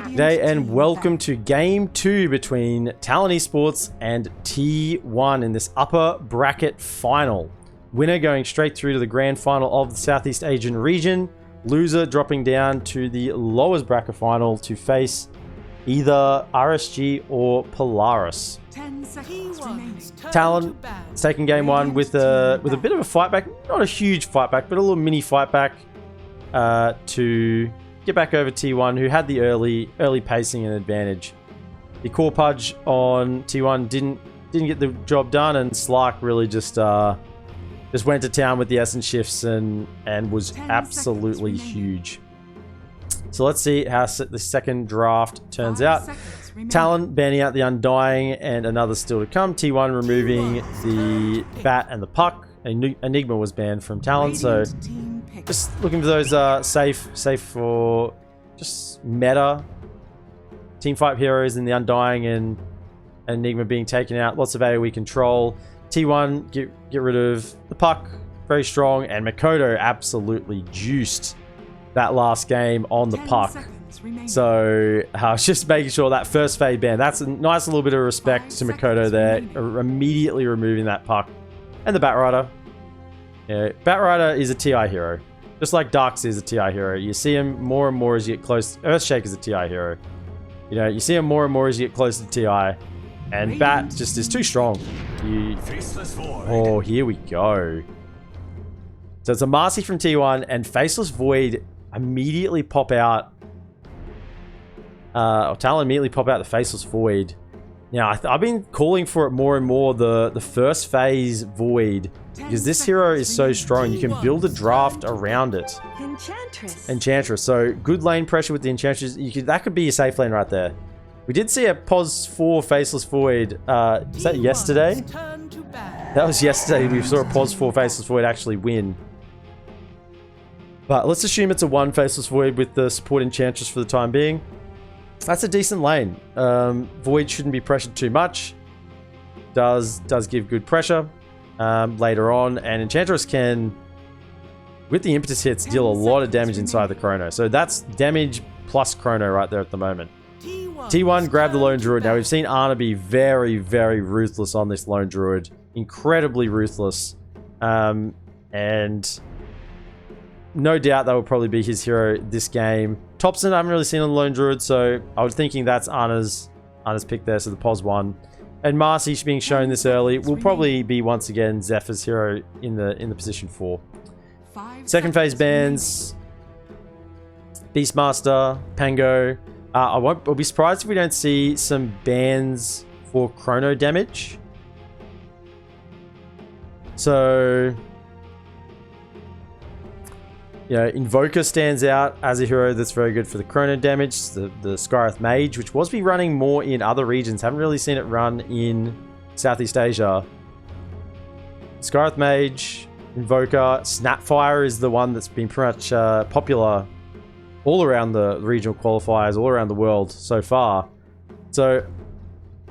G'day and welcome to Game 2 between TalonEsports and T1 in this upper bracket final. Winner going straight through to the grand final of the Southeast Asian region. Loser dropping down to the lowest bracket final to face either RSG or Polaris. 10 seconds remaining. Talon taking game 1 with a bit of a fight back. Not a huge fight back, but a little mini fight back to get back over T1, who had the early pacing and advantage. The core pudge on T1 didn't get the job done, and Slark really just went to town with the essence shifts and was absolutely huge. So let's see how the second draft turns out. Talon banning out the Undying and another still to come. T1 removing the Bat and the Puck. Enigma was banned from Talon, so just looking for those safe for just meta teamfight heroes in the Undying and Enigma being taken out. Lots of AoE control. T1 get rid of the Puck, very strong, and Makoto absolutely juiced that last game on the Puck. So I was just making sure that first fade ban. That's a nice little bit of respect to Makoto there, immediately removing that Puck and the Batrider. Yeah, Batrider is a TI hero. Just like Darks is a TI hero. You see him more and more as you get close. Earthshake is a TI hero. You know, you see him more and more as you get close to TI. And Bat just is too strong. Oh, here we go. So it's a Marcy from T1 and Faceless Void immediately pop out. Or Talon immediately pop out the Faceless Void. Now, I've been calling for it more and more, the first phase Void, because this hero is so strong. You can build a draft around it. Enchantress. So good lane pressure with the Enchantress. That could be a safe lane right there. We did see a POS 4 Faceless Void. Is that yesterday? That was yesterday. We saw a POS 4 Faceless Void actually win. But let's assume it's a 1 Faceless Void with the support Enchantress for the time being. That's a decent lane. Void shouldn't be pressured too much. Does give good pressure later on. And Enchantress can, with the impetus hits, deal a lot of damage inside the Chrono. So that's damage plus Chrono right there at the moment. T1 grab the Lone Druid. Now we've seen Ana be very, very ruthless on this Lone Druid. Incredibly ruthless. And no doubt that will probably be his hero this game. Thompson I haven't really seen on the Lone Druid, so I was thinking that's Ana's pick there, so the POS 1. And Marcy being shown this early will probably be once again Zephyr's hero in the position 4. Second phase bans. Beastmaster, Pango. I'll be surprised if we don't see some bans for Chrono damage. So, you know, Invoker stands out as a hero that's very good for the Chrono damage. The Skyreth Mage, which was be running more in other regions. Haven't really seen it run in Southeast Asia. Skyreth Mage, Invoker, Snapfire is the one that's been pretty much popular all around the regional qualifiers, all around the world so far. So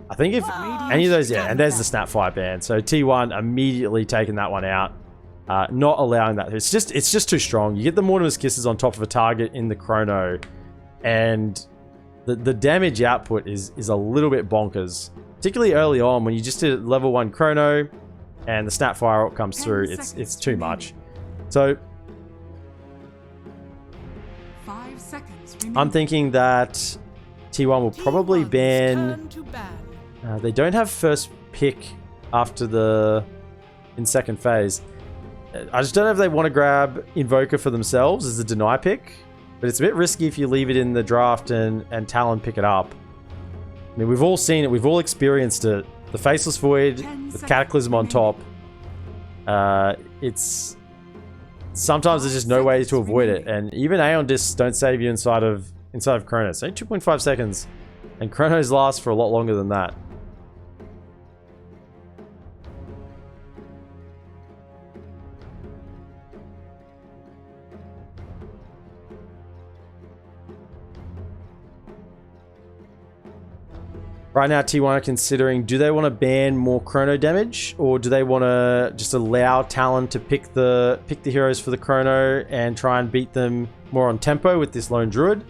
I think if any of those, yeah, and there's the Snapfire ban. So T1 immediately taking that one out, not allowing that. It's just too strong. You get the Mortimer's Kisses on top of a target in the Chrono, and the damage output is a little bit bonkers, particularly early on when you just did level 1 Chrono and the Snapfire ult comes through. It's too much. So I'm thinking that T1 will probably ban. They don't have first pick after in second phase. I just don't know if they want to grab Invoker for themselves as a deny pick, but it's a bit risky if you leave it in the draft and Talon pick it up. I mean, we've all seen it, we've all experienced it. The Faceless Void with Cataclysm on top. It's sometimes there's just no way to avoid it, and even Aeon Discs don't save you inside of Chronos. Only 2.5 seconds, and Chronos last for a lot longer than that. Right now, T1 are considering, do they want to ban more Chrono damage, or do they want to just allow Talon to pick the heroes for the Chrono and try and beat them more on tempo with this Lone Druid?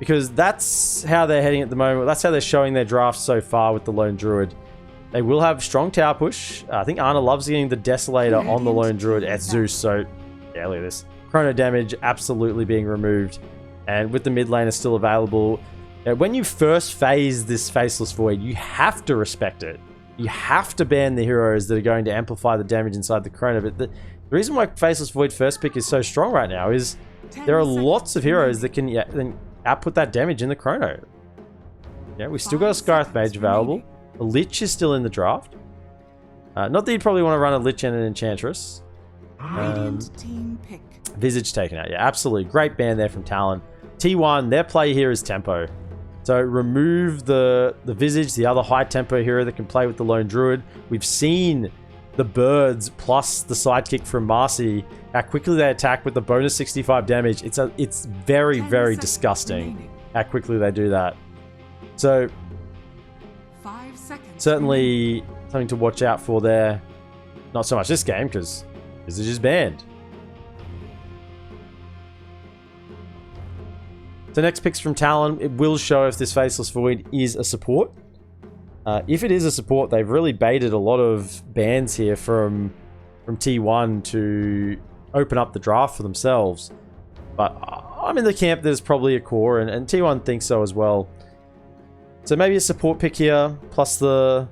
because that's how they're heading at the moment. That's how they're showing their draft so far with the Lone Druid. They will have strong tower push. I think Anna loves getting the Desolator on the Lone Druid at Zeus. So, yeah, look at this. Chrono damage absolutely being removed. And with the mid laner still available, when you first phase this Faceless Void, you have to respect it. You have to ban the heroes that are going to amplify the damage inside the Chrono. But the reason why Faceless Void first pick is so strong right now is there are lots of heroes that can then output that damage in the Chrono. Yeah, we still got a Scarth Mage available. The Lich is still in the draft. Not that you'd probably want to run a Lich and an Enchantress. Visage taken out. Yeah, absolutely. Great ban there from Talon. T1, their play here is tempo. So remove the Visage, the other high tempo hero that can play with the Lone Druid. We've seen the birds plus the sidekick from Marcy, how quickly they attack with the bonus 65 damage. It's very, very disgusting how quickly they do that. So certainly something to watch out for there. Not so much this game because Visage is banned. So next picks from Talon, it will show if this Faceless Void is a support. If it is a support, they've really baited a lot of bans here from T1 to open up the draft for themselves. But I'm in the camp that it's probably a core, and T1 thinks so as well. So maybe a support pick here, plus the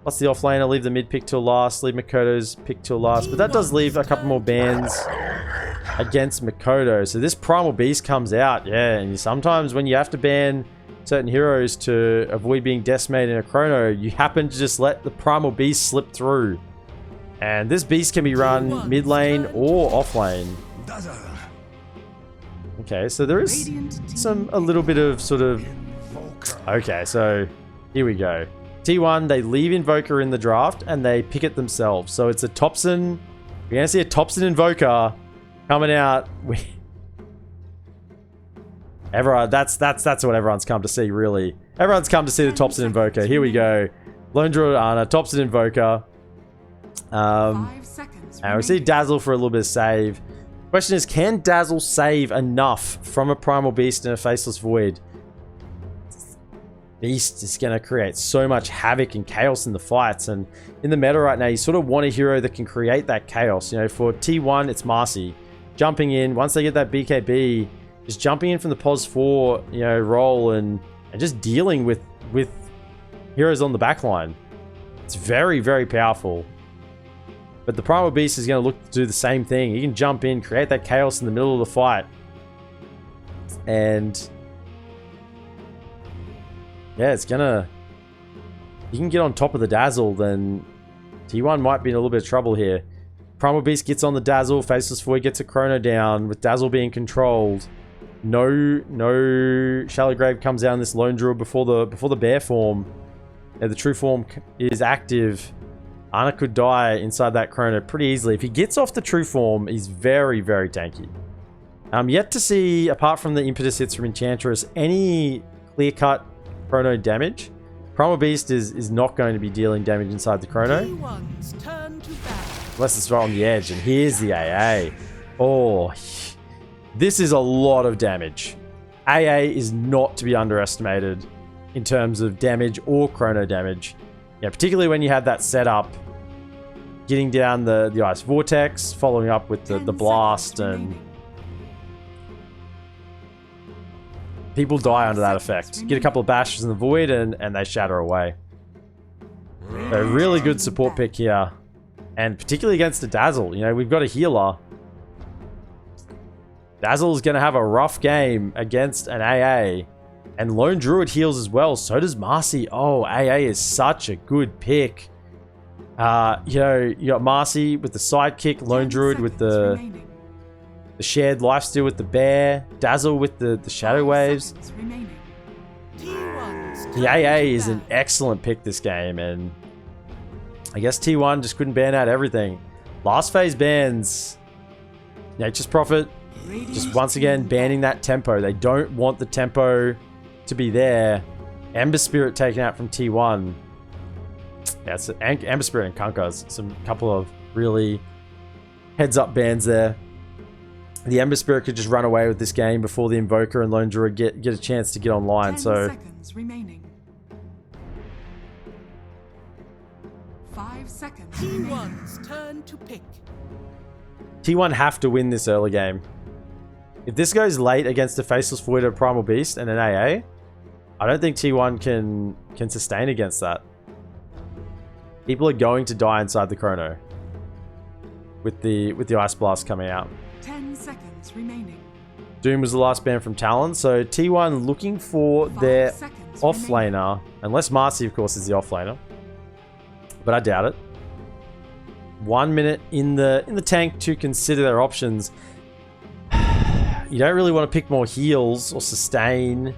offlaner, leave the mid pick till last, leave Makoto's pick till last. But that does leave a couple more bans against Makoto. So this Primal Beast comes out, yeah, and sometimes when you have to ban certain heroes to avoid being decimated in a Chrono, you happen to just let the Primal Beast slip through. And this beast can be run mid lane or off lane. Okay, so there is a little bit of sort of... Okay, so here we go. T1, they leave Invoker in the draft and they pick it themselves. So it's a Topson. We're going to see a Topson Invoker coming out. Everyone, that's what everyone's come to see, really. Everyone's come to see the Topson Invoker. Here we go. Lone Druid Ana, Topson Invoker. And we see Dazzle for a little bit of save. Question is, can Dazzle save enough from a Primal Beast and a Faceless Void? Beast is going to create so much havoc and chaos in the fights, and in the meta right now you sort of want a hero that can create that chaos. You know, for T1 it's Marcy jumping in once they get that BKB, just jumping in from the pos 4, you know, role and just dealing with heroes on the backline. It's very, very powerful. But the Primal Beast is going to look to do the same thing. He can jump in, create that chaos in the middle of the fight, and yeah, it's gonna... You can get on top of the Dazzle, then T1 might be in a little bit of trouble here. Primal Beast gets on the Dazzle, Faceless Void gets a Chrono down, with Dazzle being controlled. No Shallow Grave comes out in this Lone Druid before the bear form. Yeah, the true form is active. Ana could die inside that Chrono pretty easily. If he gets off the true form, he's very, very tanky. Yet to see, apart from the impetus hits from Enchantress, any clear-cut Chrono damage. Primal Beast is not going to be dealing damage inside the Chrono. Unless it's right on the edge. And here's the AA. Oh, this is a lot of damage. AA is not to be underestimated in terms of damage or Chrono damage. Yeah, particularly when you have that setup. Getting down the Ice Vortex, following up with the Blast, and people die under that effect. Get a couple of bashes in the Void and they shatter away. A really good support pick here. And particularly against a Dazzle. You know, we've got a healer. Dazzle's going to have a rough game against an AA. And Lone Druid heals as well. So does Marcy. Oh, AA is such a good pick. You know, you got Marcy with the sidekick. Lone Druid with the shared lifesteal with the bear. Dazzle with the shadow waves. The AA is an excellent pick this game. And I guess T1 just couldn't ban out everything. Last phase bans. Nature's Prophet. Just once again banning that tempo. They don't want the tempo to be there. Ember Spirit taken out from T1. Yeah, it's Ember Spirit and Kunkka's some couple of really heads up bans there. the Ember Spirit could just run away with this game before the Invoker and Lone Druid get a chance to get online. 10 So seconds remaining. 5 seconds. T1's turn to pick. T1 have to win this early game. If this goes late against a Faceless Void or Primal Beast and an AA, I don't think T1 can sustain against that. People are going to die inside the Chrono with the Ice Blast coming out. 10 seconds remaining. Doom was the last ban from Talon, so T1 looking for their offlaner, unless Marcy, of course, is the offlaner, but I doubt it. 1 minute in the tank to consider their options. You don't really want to pick more heals or sustain.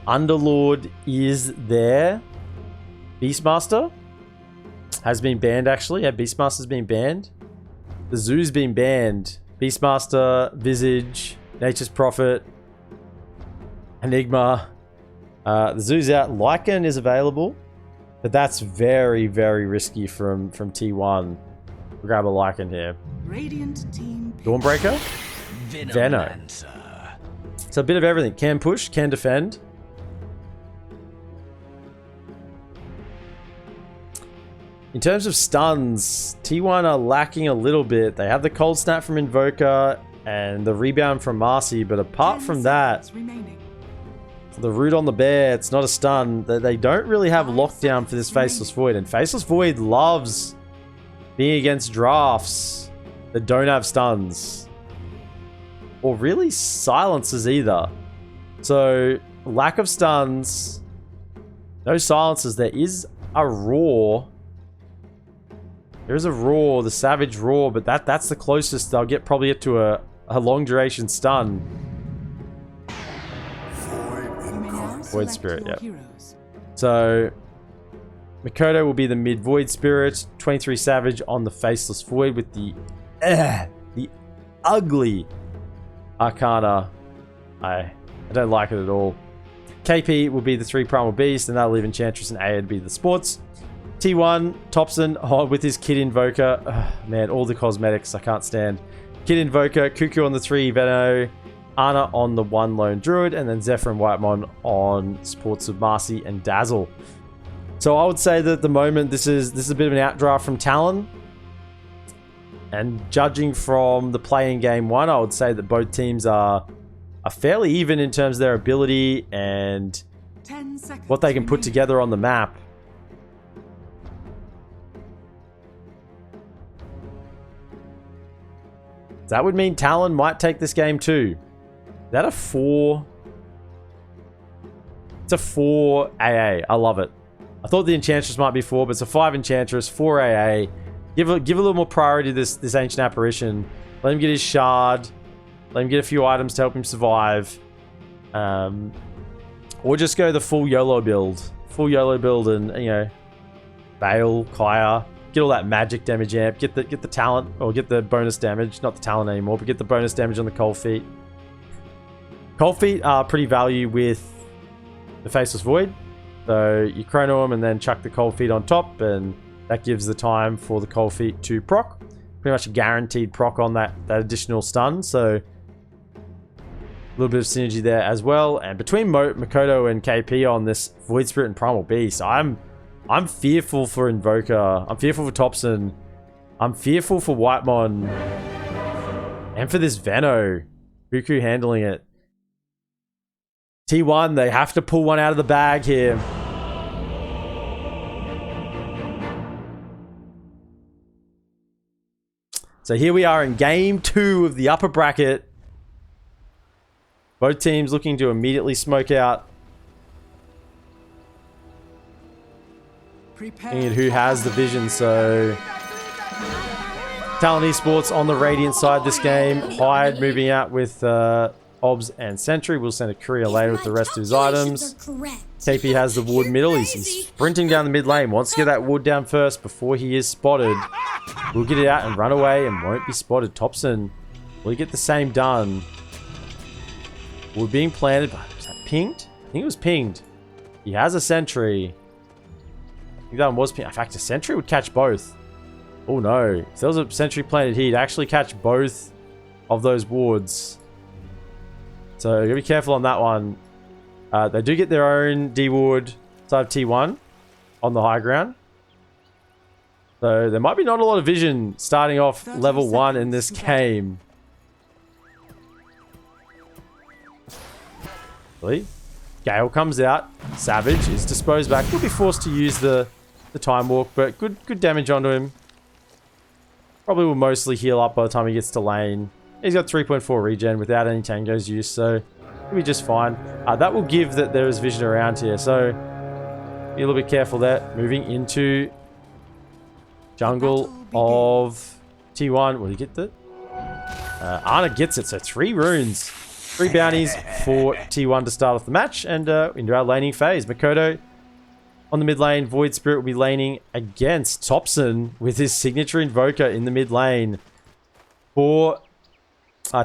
Underlord is there. Beastmaster has been banned, actually. Yeah, Beastmaster's been banned. The Zoo's been banned. Beastmaster, Visage, Nature's Prophet, Enigma. The Zoo's out. Lycan is available, but that's very, very risky from T1. We'll grab a Lycan here. Radiant team pick. Dawnbreaker, Veno. So a bit of everything. Can push, can defend. In terms of stuns, T1 are lacking a little bit. They have the Cold Snap from Invoker and the rebound from Marcy, but apart from that, the Root on the Bear, it's not a stun. They don't really have lockdown for this Faceless Void, and Faceless Void loves being against drafts that don't have stuns. Or really silences either. So, lack of stuns, no silences. There is a Roar. There is a Roar, the Savage Roar, but that's the closest they'll probably get to a long duration stun. Void Spirit, yeah. So, Mikoto will be the mid Void Spirit, 23 Savage on the Faceless Void with the ugly Arcana. I don't like it at all. KP will be the 3 Primal Beast, and that'll leave Enchantress and Aya to be the sports. T1, Thompson with his Kid Invoker. Man, all the cosmetics I can't stand. Kid Invoker, Cuckoo on the 3 Veno, Ana on the 1 Lone Druid, and then Zephyr and Whitemon on supports of Marcy and Dazzle. So I would say that at the moment this is a bit of an outdraft from Talon. And judging from the play in game 1, I would say that both teams are fairly even in terms of their ability and what they can put together on the map. That would mean Talon might take this game too. Is that a 4? It's a 4 AA. I love it. I thought the Enchantress might be 4, but it's a 5 Enchantress, 4 AA. Give a little more priority to this Ancient Apparition. Let him get his Shard. Let him get a few items to help him survive. Or just go the full YOLO build. Full YOLO build and, you know, Bale, Kaya. Get all that magic damage amp. Get the talent, or get the bonus damage. Not the talent anymore, but get the bonus damage on the Cold Feet. Cold Feet are pretty value with the Faceless Void. So you chrono them and then chuck the Cold Feet on top, and that gives the time for the Cold Feet to proc. Pretty much a guaranteed proc on that additional stun. So a little bit of synergy there as well. And between Mikoto and KP on this Void Spirit and Primal Beast, I'm fearful for Invoker. I'm fearful for Thompson. I'm fearful for Whitemon. And for this Veno. Buku handling it. T1, they have to pull one out of the bag here. So here we are in game 2 of the upper bracket. Both teams looking to immediately smoke out. And who has the vision, so TalonEsports on the Radiant side this game. Hyde moving out with Obs and Sentry. We'll send a courier later with the rest of his items. KP has the ward middle. He's sprinting down the mid lane. Wants to get that ward down first before he is spotted. We'll get it out and run away and won't be spotted. Thompson, will he get the same done? We're being planted. Was that pinged? I think it was pinged. He has a Sentry. I think that one was pinged. In fact, a Sentry would catch both. Oh no. If there was a sentry planted here, he'd actually catch both of those wards. So you gotta be careful on that one. They do get their own D ward side of T1 on the high ground. So there might be not a lot of vision starting off level 1 in this game. Really? Gale comes out. Savage is disposed back. Will be forced to use the time walk, but good damage onto him. Probably will mostly heal up by the time he gets to lane. He's got 3.4 regen without any tangos use, so he'll be just fine. That will give that there is vision around here, so be a little bit careful there. Moving into jungle of T1. Will he get that? Ana gets it, so 3 runes. 3 bounties for T1 to start off the match, and into our laning phase. Makoto on the mid lane. Void Spirit will be laning against Thompson with his signature Invoker in the mid lane. For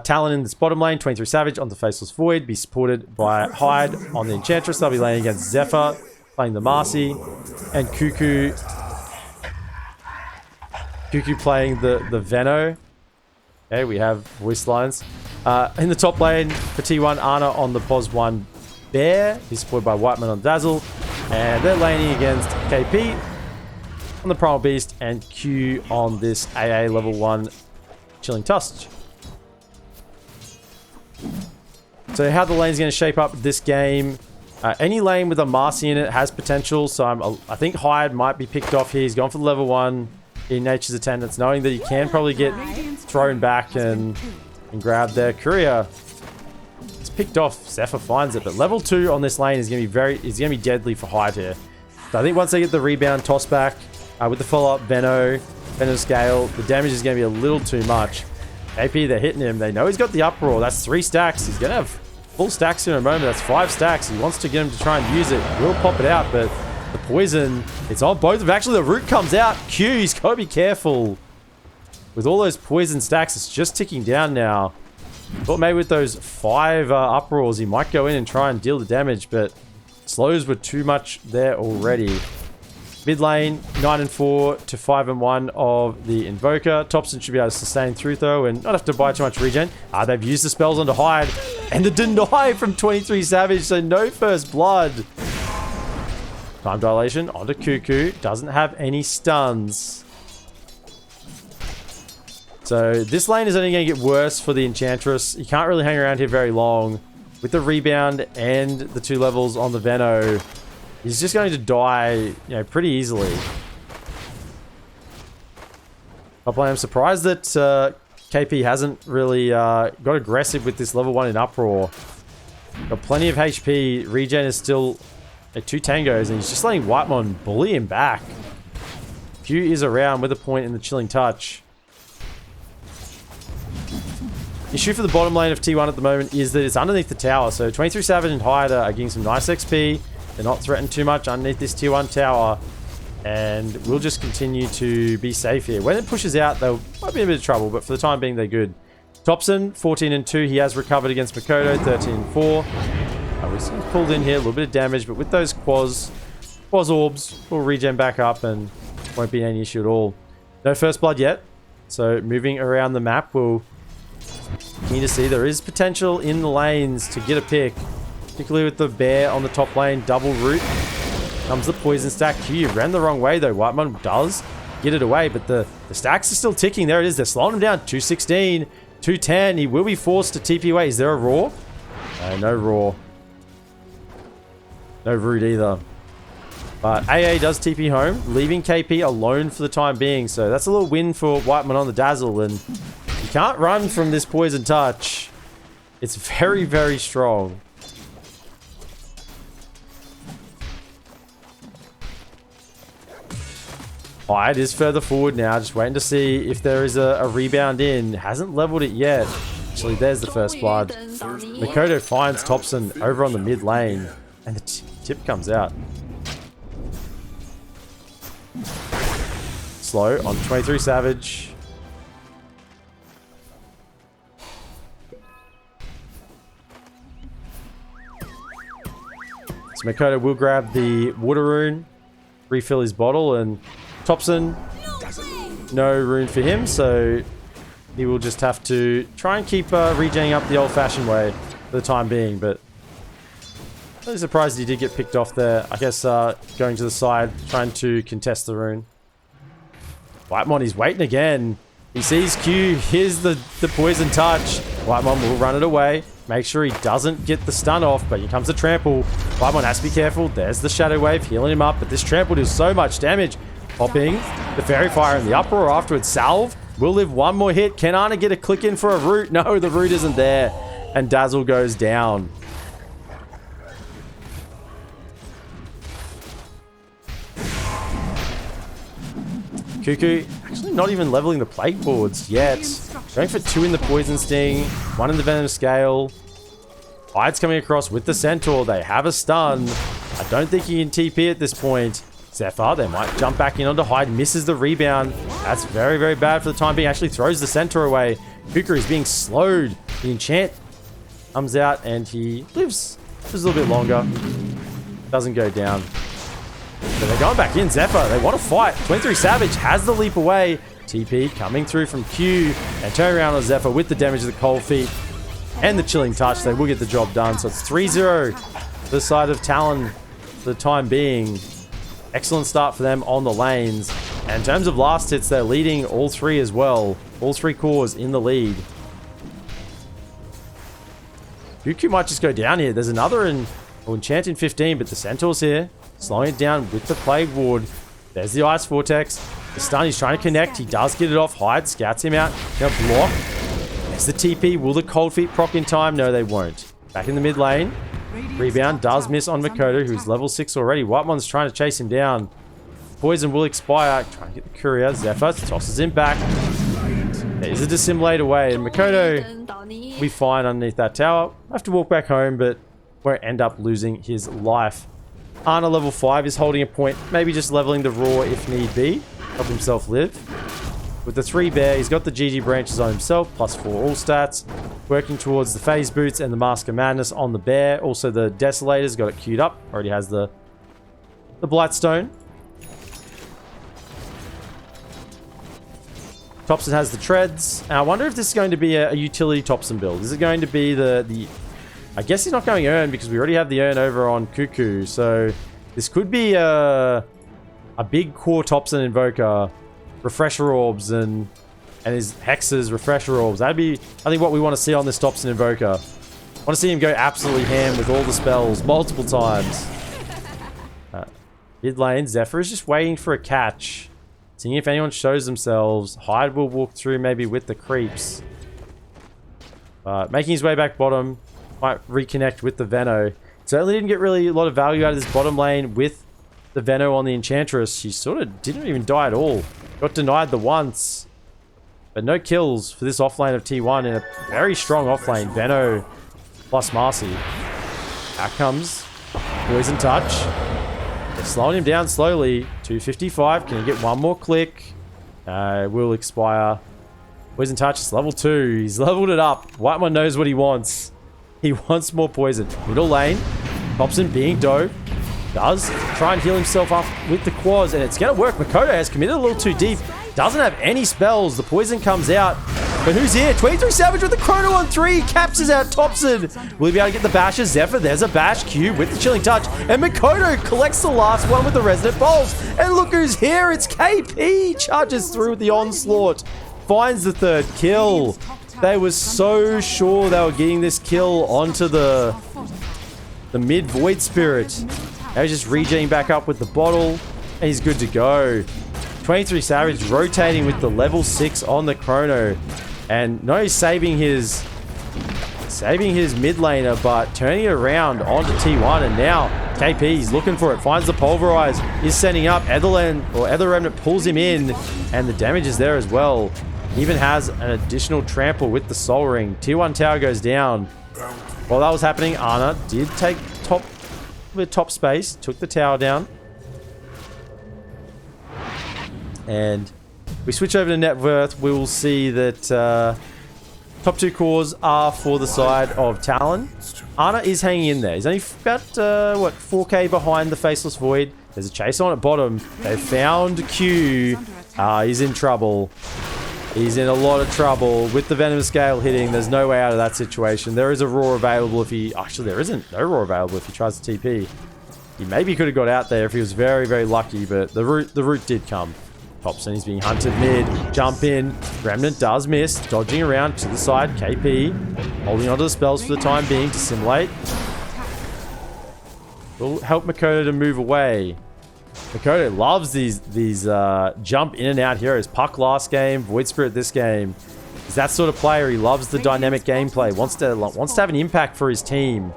Talon in this bottom lane, 23 Savage on the Faceless Void, be supported by Hyde on the Enchantress. They'll be laning against Zephyr, playing the Marcy, and Cuckoo playing the Veno. Okay, we have voice lines. In the top lane for T1, Ana on the Pos 1 Bear. He's supported by Whiteman on Dazzle. And they're laning against KP on the Primal Beast and Q on this AA level 1 Chilling Tusk. So how the lane's going to shape up this game. Any lane with a Marcy in it has potential. So I think Hyde might be picked off here. He's gone for the level 1 in Nature's Attendance, knowing that he can probably get thrown back and grab their courier. It's picked off. Zephyr finds it, but level 2 on this lane is going to be deadly for Hyde here. So I think once they get the rebound toss back with the follow up Venom scale, the damage is going to be a little too much. AP, they're hitting him. They know he's got the uproar. That's 3 stacks. He's going to have full stacks in a moment. That's 5 stacks. He wants to get him to try and use it. He'll pop it out, but the poison, it's on both of them. Actually, the root comes out. Q, he's got to be careful. With all those poison stacks, it's just ticking down now. Thought maybe with those 5 uproars, he might go in and try and deal the damage, but slows were too much there already. Mid lane, 9-4 to 5-1 of the Invoker. Thompson should be able to sustain through though and not have to buy too much regen. They've used the spells onto Hyde. And the deny from 23 Savage, so no first blood. Time dilation onto Cuckoo. Doesn't have any stuns. So this lane is only going to get worse for the Enchantress. You can't really hang around here very long. With the rebound and the 2 levels on the Veno, he's just going to die, pretty easily. I'm surprised that KP hasn't really got aggressive with this level 1 in Uproar. Got plenty of HP. Regen is still at 2 tangos, and he's just letting Whitemon bully him back. Q is around with a point in the Chilling Touch. The issue for the bottom lane of T1 at the moment is that it's underneath the tower. So 23 Savage and Hyde are getting some nice XP. They're not threatened too much underneath this T1 tower. And we'll just continue to be safe here. When it pushes out, they might be in a bit of trouble, but for the time being, they're good. Thompson, 14-2. He has recovered against Makoto, 13-4. We're pulled in here, a little bit of damage, but with those Quas orbs, we'll regen back up and won't be any issue at all. No first blood yet. So moving around the map, we'll need to see there is potential in the lanes to get a pick, particularly with the bear on the top lane. Double root comes the poison stack. Q ran the wrong way though. Whitemon does get it away, but the stacks are still ticking. There it is. They're slowing him down. 216, 210. He will be forced to TP away. Is there a raw? No raw. No root either. But AA does TP home, leaving KP alone for the time being. So that's a little win for Whitemon on the Dazzle, and you can't run from this poison touch. It's very, very strong. Hyde is further forward now, just waiting to see if there is a rebound in. Hasn't leveled it yet. Actually, there's the first blood. Makoto finds Thompson over on the mid lane, and the tip comes out. Slow on 23 Savage. So Makoto will grab the water rune, refill his bottle, and Thompson no rune for him, so he will just have to try and keep regenerating up the old-fashioned way for the time being, but really surprised he did get picked off there. I guess going to the side, trying to contest the rune. Whitemon, he's waiting again. He sees Q, here's the poison touch. Whitemon will run it away. Make sure he doesn't get the stun off, but here comes the trample. Whitemon has to be careful. There's the Shadow Wave healing him up, but this trample does so much damage. Popping the Fairy Fire in the uproar afterwards. Salve will live one more hit. Can Ana get a click in for a root? No, the root isn't there. And Dazzle goes down. Cuckoo actually not even leveling the plague boards yet. Going for 2 in the Poison Sting, 1 in the Venom Scale. Hyde's coming across with the Centaur. They have a stun. I don't think he can TP at this point. Zephyr, they might jump back in onto Hyde. Misses the rebound. That's very, very bad for the time being. Actually throws the Centaur away. Cuckoo is being slowed. The enchant comes out and he lives a little bit longer. Doesn't go down. So they're going back in. Zephyr, they want to fight. 23 Savage has the leap away. TP coming through from Q and turn around on Zephyr with the damage of the Cold Feet and the Chilling Touch. They will get the job done. So it's 3-0 to the side of Talon for the time being. Excellent start for them on the lanes. And in terms of last hits, they're leading all 3 as well. All 3 cores in the lead. Cuckoo might just go down here. There's another enchant in 15, but the Centaur's here. Slowing it down with the Plague Ward. There's the Ice Vortex. The stun, he's trying to connect. He does get it off. Hyde scouts him out. Gonna block. There's the TP. Will the Cold Feet proc in time? No, they won't. Back in the mid lane. Rebound does miss on Makoto, who's level 6 already. Whitemon's trying to chase him down. Poison will expire. Trying to get the courier. Zephyr tosses him back. There's a dissimulate away. And Makoto, we find underneath that tower. Have to walk back home, but won't end up losing his life. Ana level 5 is holding a point. Maybe just leveling the Raw if need be. Help himself live. With the 3 bear, he's got the GG branches on himself, +4 all stats. Working towards the phase boots and the Mask of Madness on the bear. Also the Desolator's got it queued up. Already has the Blightstone. Topson has the treads. And I wonder if this is going to be a utility Topson build. Is it going to be the... I guess he's not going Urn because we already have the Urn over on Cuckoo. So this could be a big core Topson Invoker. Refresher Orbs and his Hexes, Refresher Orbs. That'd be, I think, what we want to see on this Topson Invoker. I want to see him go absolutely ham with all the spells multiple times. Mid lane, Zephyr is just waiting for a catch. Seeing if anyone shows themselves. Hyde will walk through maybe with the creeps. Making his way back bottom. Might reconnect with the Veno. Certainly didn't get really a lot of value out of this bottom lane with the Veno on the Enchantress. She sort of didn't even die at all. Got denied the once. But no kills for this offlane of T1 in a very strong offlane. Veno plus Marcy. Out comes Poison Touch. They're slowing him down slowly. 255. Can he get one more click? Will expire. Poison Touch is level 2. He's leveled it up. Whitemon knows what he wants. He wants more poison. Middle lane. Topson being dope. Does try and heal himself up with the quads, and it's going to work. Makoto has committed a little too deep. Doesn't have any spells. The poison comes out. But who's here? 23 Savage with the Chrono on 3. Captures out Topson. Will he be able to get the bashes? Zephyr, there's a bash. Q with the Chilling Touch. And Makoto collects the last one with the Resonant Pulse. And look who's here. It's KP. Charges through with the Onslaught. Finds the 3rd kill. They were so sure they were getting this kill onto the mid Void Spirit. Now he's just regenerating back up with the bottle, and he's good to go. 23 Savage rotating with the level 6 on the Chrono. And no, he's saving his mid laner, but turning it around onto T1. And now KP is looking for it, finds the Pulverize, is sending up. Ether Remnant pulls him in, and the damage is there as well. He even has an additional trample with the Soul Ring. T1 tower goes down. While that was happening, Ana did take top space, took the tower down. And we switch over to net worth. We will see that top 2 cores are for the side of Talon. Ana is hanging in there. He's only about 4k behind the Faceless Void. There's a chase on at bottom. They found Q. He's in trouble. He's in a lot of trouble. With the Venom Scale hitting, there's no way out of that situation. There is a Roar available if he... Actually, there isn't no Roar available if he tries to TP. He maybe could have got out there if he was very, very lucky, but the root did come. Thompson is being hunted mid. Jump in. Remnant does miss. Dodging around to the side. KP holding onto the spells for the time being to simulate. Will help Makoto to move away. Makoto loves these jump in and out heroes. Puck last game, Void Spirit this game. He's that sort of player. He loves the dynamic gameplay. Wants to have an impact for his team.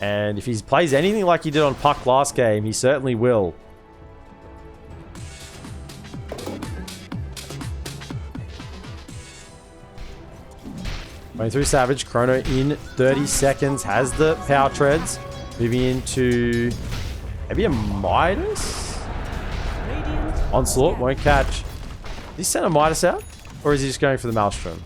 And if he plays anything like he did on Puck last game, he certainly will. Going through Savage. Chrono in 30 seconds. Has the power treads. Moving into maybe a Midas? Onslaught. Won't catch. Did he send a Midas out? Or is he just going for the Maelstrom?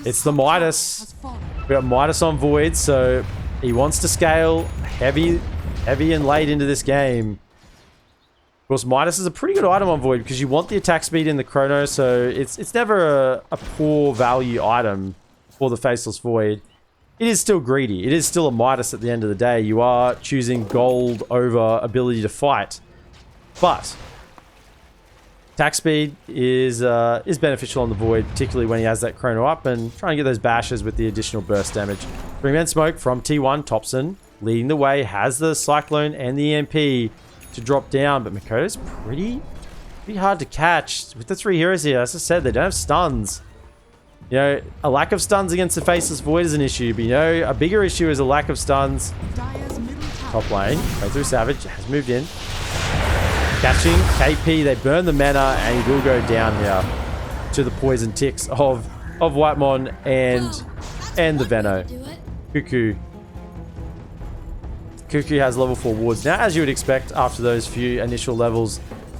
It's the Midas. We got Midas on Void, so he wants to scale heavy and late into this game. Of course, Midas is a pretty good item on Void because you want the attack speed in the Chrono, so it's never a poor value item for the Faceless Void. It is still greedy. It is still a Midas at the end of the day. You are choosing gold over ability to fight. But attack speed is beneficial on the Void, particularly when he has that Chrono up and trying to get those bashes with the additional burst damage. 3-man smoke from T1. Thompson leading the way, has the Cyclone and the EMP to drop down, but Makoto's pretty hard to catch with the 3 heroes here. As I said, they don't have stuns. You know, a lack of stuns against the Faceless Void is an issue, but you know, a bigger issue is a lack of stuns. Top lane, go through Savage, has moved in. Catching KP, they burn the mana, and he will go down here to the poison ticks of Whitemon and the Veno. Cuckoo. Cuckoo has level 4 wards. Now, as you would expect after those few initial levels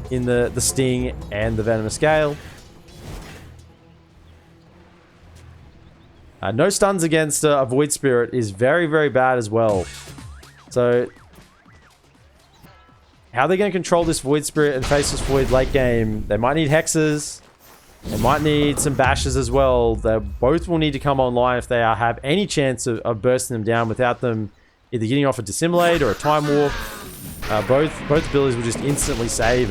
in the Sting and the Venomous Scale. No stuns against a Void Spirit is very, very bad as well. So, how are they going to control this Void Spirit and Faceless Void late game? They might need Hexes. They might need some Bashes as well. They both will need to come online if they have any chance of bursting them down without them either getting off a Dissimulate or a Time Warp. Both abilities will just instantly save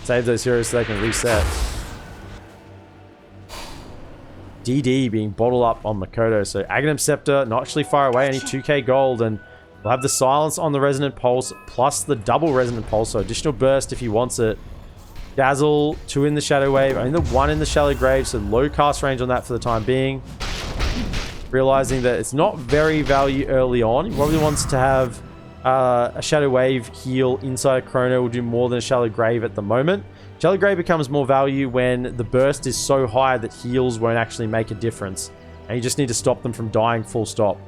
those heroes so they can reset. DD being bottled up on Makoto. So Aghanim Scepter, not actually far away, only 2k gold, and we'll have the silence on the Resonant Pulse, plus the double Resonant Pulse, so additional burst if he wants it. Dazzle, 2 in the Shadow Wave, only the 1 in the Shallow Grave, so low cast range on that for the time being. Realizing that it's not very value early on. He probably wants to have a Shadow Wave heal inside a Chrono will do more than a Shallow Grave at the moment. Shallow Grave becomes more value when the burst is so high that heals won't actually make a difference. And you just need to stop them from dying full stop.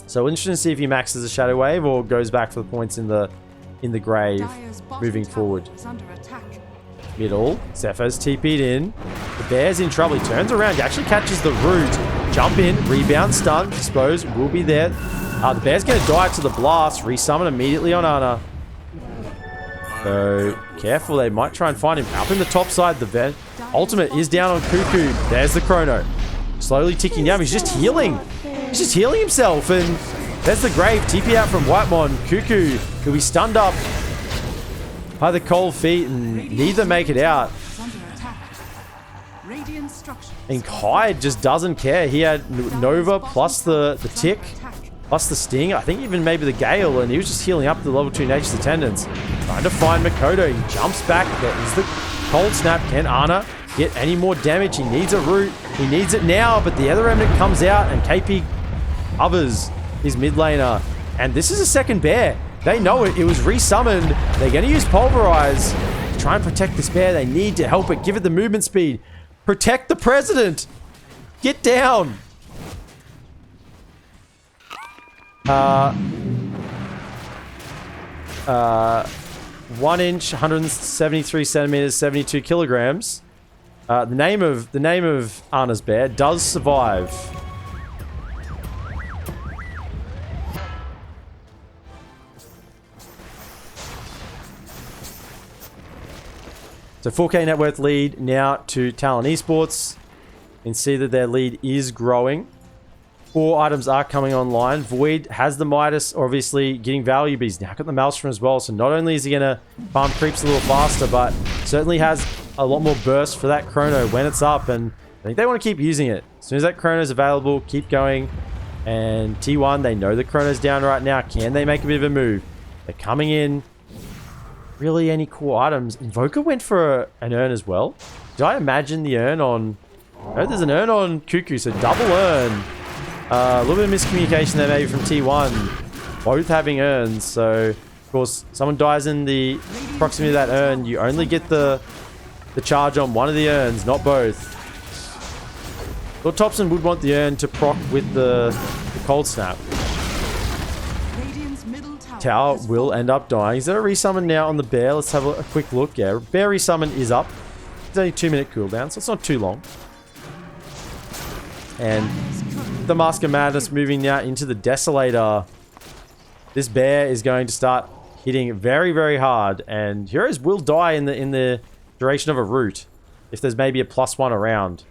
So interesting to see if he maxes a Shadow Wave or goes back for the points in the grave moving forward. Middle, Zephyrs TP'd in. The Bear's in trouble. He turns around, he actually catches the root. Jump in, rebound, stun, dispose, will be there. The Bear's going to die to the blast. Resummon immediately on Ana. So, careful, they might try and find him. Up in the top side, the Ven. Ultimate is down on Cuckoo. There's the Chrono. Slowly ticking down. He's just healing. He's just healing himself. And there's the Grave. TP out from Whitemon. Cuckoo, who be stunned up by the cold feet, and neither make it out. And Hyde just doesn't care. He had Nova plus the tick, plus the Sting. I think even maybe the Gale, and he was just healing up the level 2 Nature's Attendants. Trying to find Makoto. He jumps back. There is the Cold Snap. Can Ana get any more damage? He needs a root. He needs it now, but the other Remnant comes out, and KP covers his mid laner. And this is a second Bear. They know it. It was resummoned. They're going to use Pulverize to try and protect this Bear. They need to help it. Give it the movement speed. Protect the president. Get down. 1 inch, 173 centimeters, 72 kilograms. The name of Ana's Bear does survive. So 4K net worth lead now to TalonEsports. You can see that their lead is growing. 4 items are coming online. Void has the Midas, obviously getting value, but he's now got the Maelstrom as well. So not only is he going to farm creeps a little faster, but certainly has a lot more burst for that chrono when it's up. And I think they want to keep using it. As soon as that chrono is available, keep going. And T1, they know the chrono's down right now. Can they make a bit of a move? They're coming in. Really any cool items? Invoker went for an urn as well. Did I imagine the urn on... Oh, there's an urn on Cuckoo, so double urn. A little bit of miscommunication there maybe from T1. Both having urns, so of course someone dies in the proximity of that urn. You only get the charge on one of the urns, not both. Well, Topson would want the urn to proc with the cold snap. Tower will end up dying. Is there a resummon now on the bear? Let's have a quick look. Yeah, bear resummon is up. It's only a 2-minute cooldown, so it's not too long. And the Mask of Madness moving now into the Desolator. This bear is going to start hitting very, very hard, and heroes will die in the duration of a route if there's maybe a +1 around.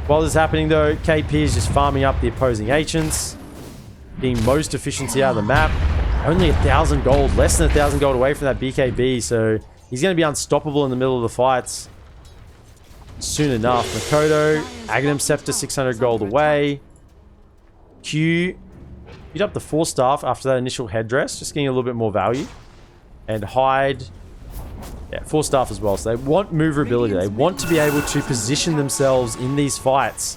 While this is happening though, KP is just farming up the opposing ancients, getting most efficiency out of the map. Only 1,000 gold, less than 1,000 gold away from that BKB, so he's going to be unstoppable in the middle of the fights soon enough. Makoto, Aghanim Scepter 600 gold away. Q beat up the 4-staff after that initial headdress, just getting a little bit more value. And Hyde, yeah, 4-staff as well. So they want moverability. They want to be able to position themselves in these fights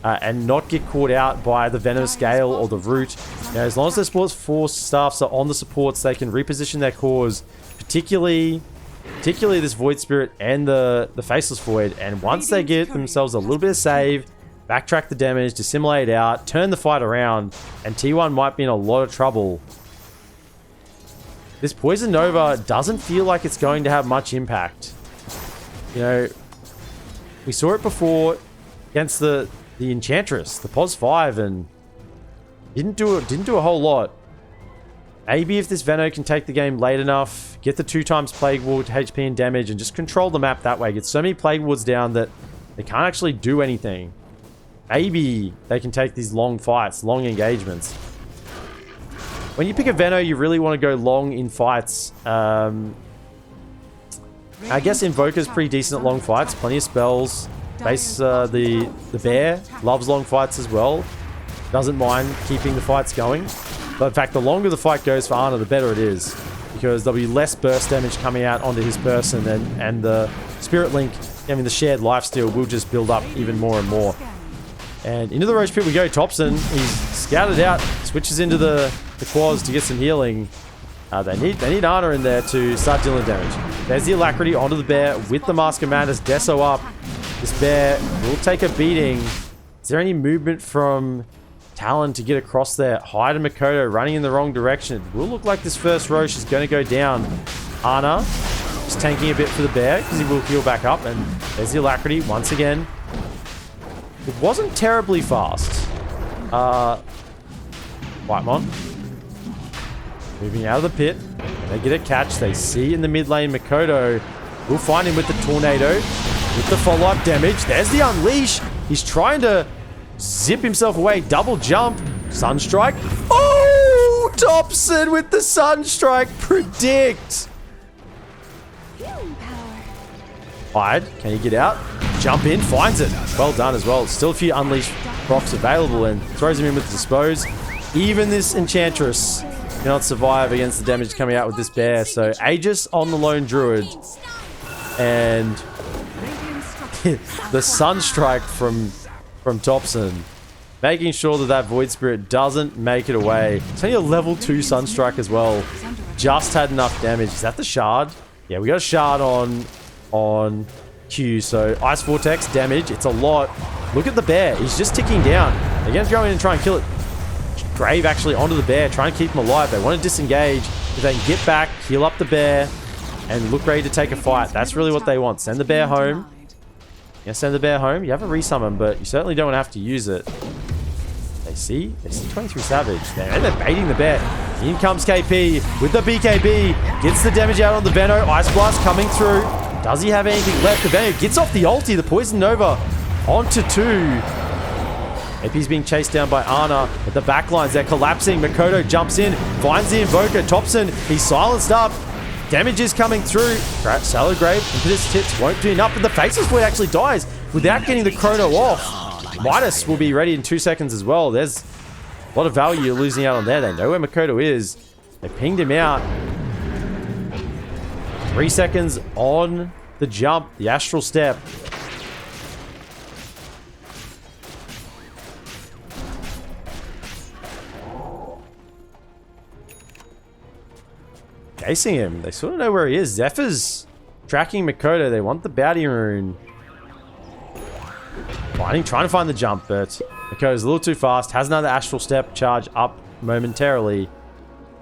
and not get caught out by the Venomous Gale or the Root. Now, as long as their sports 4-staffs are on the supports, they can reposition their cores, particularly this Void Spirit and the Faceless Void. And once they get themselves a little bit of save, backtrack the damage, dissimulate out, turn the fight around, and T1 might be in a lot of trouble. This Poison Nova doesn't feel like it's going to have much impact. You know, we saw it before against the Enchantress, the Pos 5, and didn't do a whole lot. Maybe if this Veno can take the game late enough, get the 2x Plague Ward HP and damage, and just control the map that way, get so many Plague Wards down that they can't actually do anything. Maybe they can take these long fights, long engagements. When you pick a Veno, you really want to go long in fights. I guess Invoker's pretty decent at long fights, plenty of spells. Base, the bear loves long fights as well. Doesn't mind keeping the fights going. But in fact, the longer the fight goes for Ana, the better it is. Because there'll be less burst damage coming out onto his person, and the Spirit Link, I mean the shared lifesteal, will just build up even more and more. And into the Roach Pit we go. Topson, he's scouted out, switches into the Quaz to get some healing. They need Ana in there to start dealing damage. There's the Alacrity onto the bear with the Mask of Madness. Deso up. This bear will take a beating. Is there any movement from Talon to get across there? Hyde and Makoto running in the wrong direction. It will look like this first Roche is going to go down. Ana just tanking a bit for the bear because he will heal back up. And there's the Alacrity once again. It wasn't terribly fast. Whitemon moving out of the pit. They get a catch. They see in the mid lane Makoto. We'll find him with the Tornado, with the follow-up damage. There's the Unleash. He's trying to zip himself away. Double jump. Sunstrike. Oh! Topson with the Sunstrike. Predict. Hyde. Can he get out? Jump in. Finds it. Well done as well. Still a few Unleash procs available and throws him in with the Dispose. Even this Enchantress cannot survive against the damage coming out with this bear. So Aegis on the Lone Druid. And the Sunstrike from Topson, making sure that Void Spirit doesn't make it away. It's only a level 2 Sunstrike as well. Just had enough damage. Is that the Shard? Yeah, we got a Shard on Q. So Ice Vortex damage. It's a lot. Look at the bear. He's just ticking down. They're going to go in and try and kill it. Grave actually onto the bear, trying to keep him alive. They want to disengage. If they can get back, heal up the bear, and look ready to take a fight. That's really what they want. Send the bear home. Yeah, send the bear home. You have a resummon, but you certainly don't have to use it. They see 23 Savage. And they're baiting the bear. In comes KP with the BKB. Gets the damage out on the Veno. Ice Blast coming through. Does he have anything left? Cabanio gets off the ulti. The Poison Nova onto 2. AP's being chased down by Ana. But the backlines, they're collapsing. Makoto jumps in, finds the Invoker. Thompson, he's silenced up. Damage is coming through. Shallow Grave, Impetus Hits won't do enough. But the Faceless Void actually dies without getting the Chrono off. Midas will be ready in 2 seconds as well. There's a lot of value you're losing out on there. They know where Makoto is. They pinged him out. 3 seconds on the jump, the Astral Step. Chasing him. They sort of know where he is. Zephyr's tracking Makoto. They want the Bounty Rune. Trying to find the jump, but Makoto's a little too fast. Has another Astral Step charge up momentarily.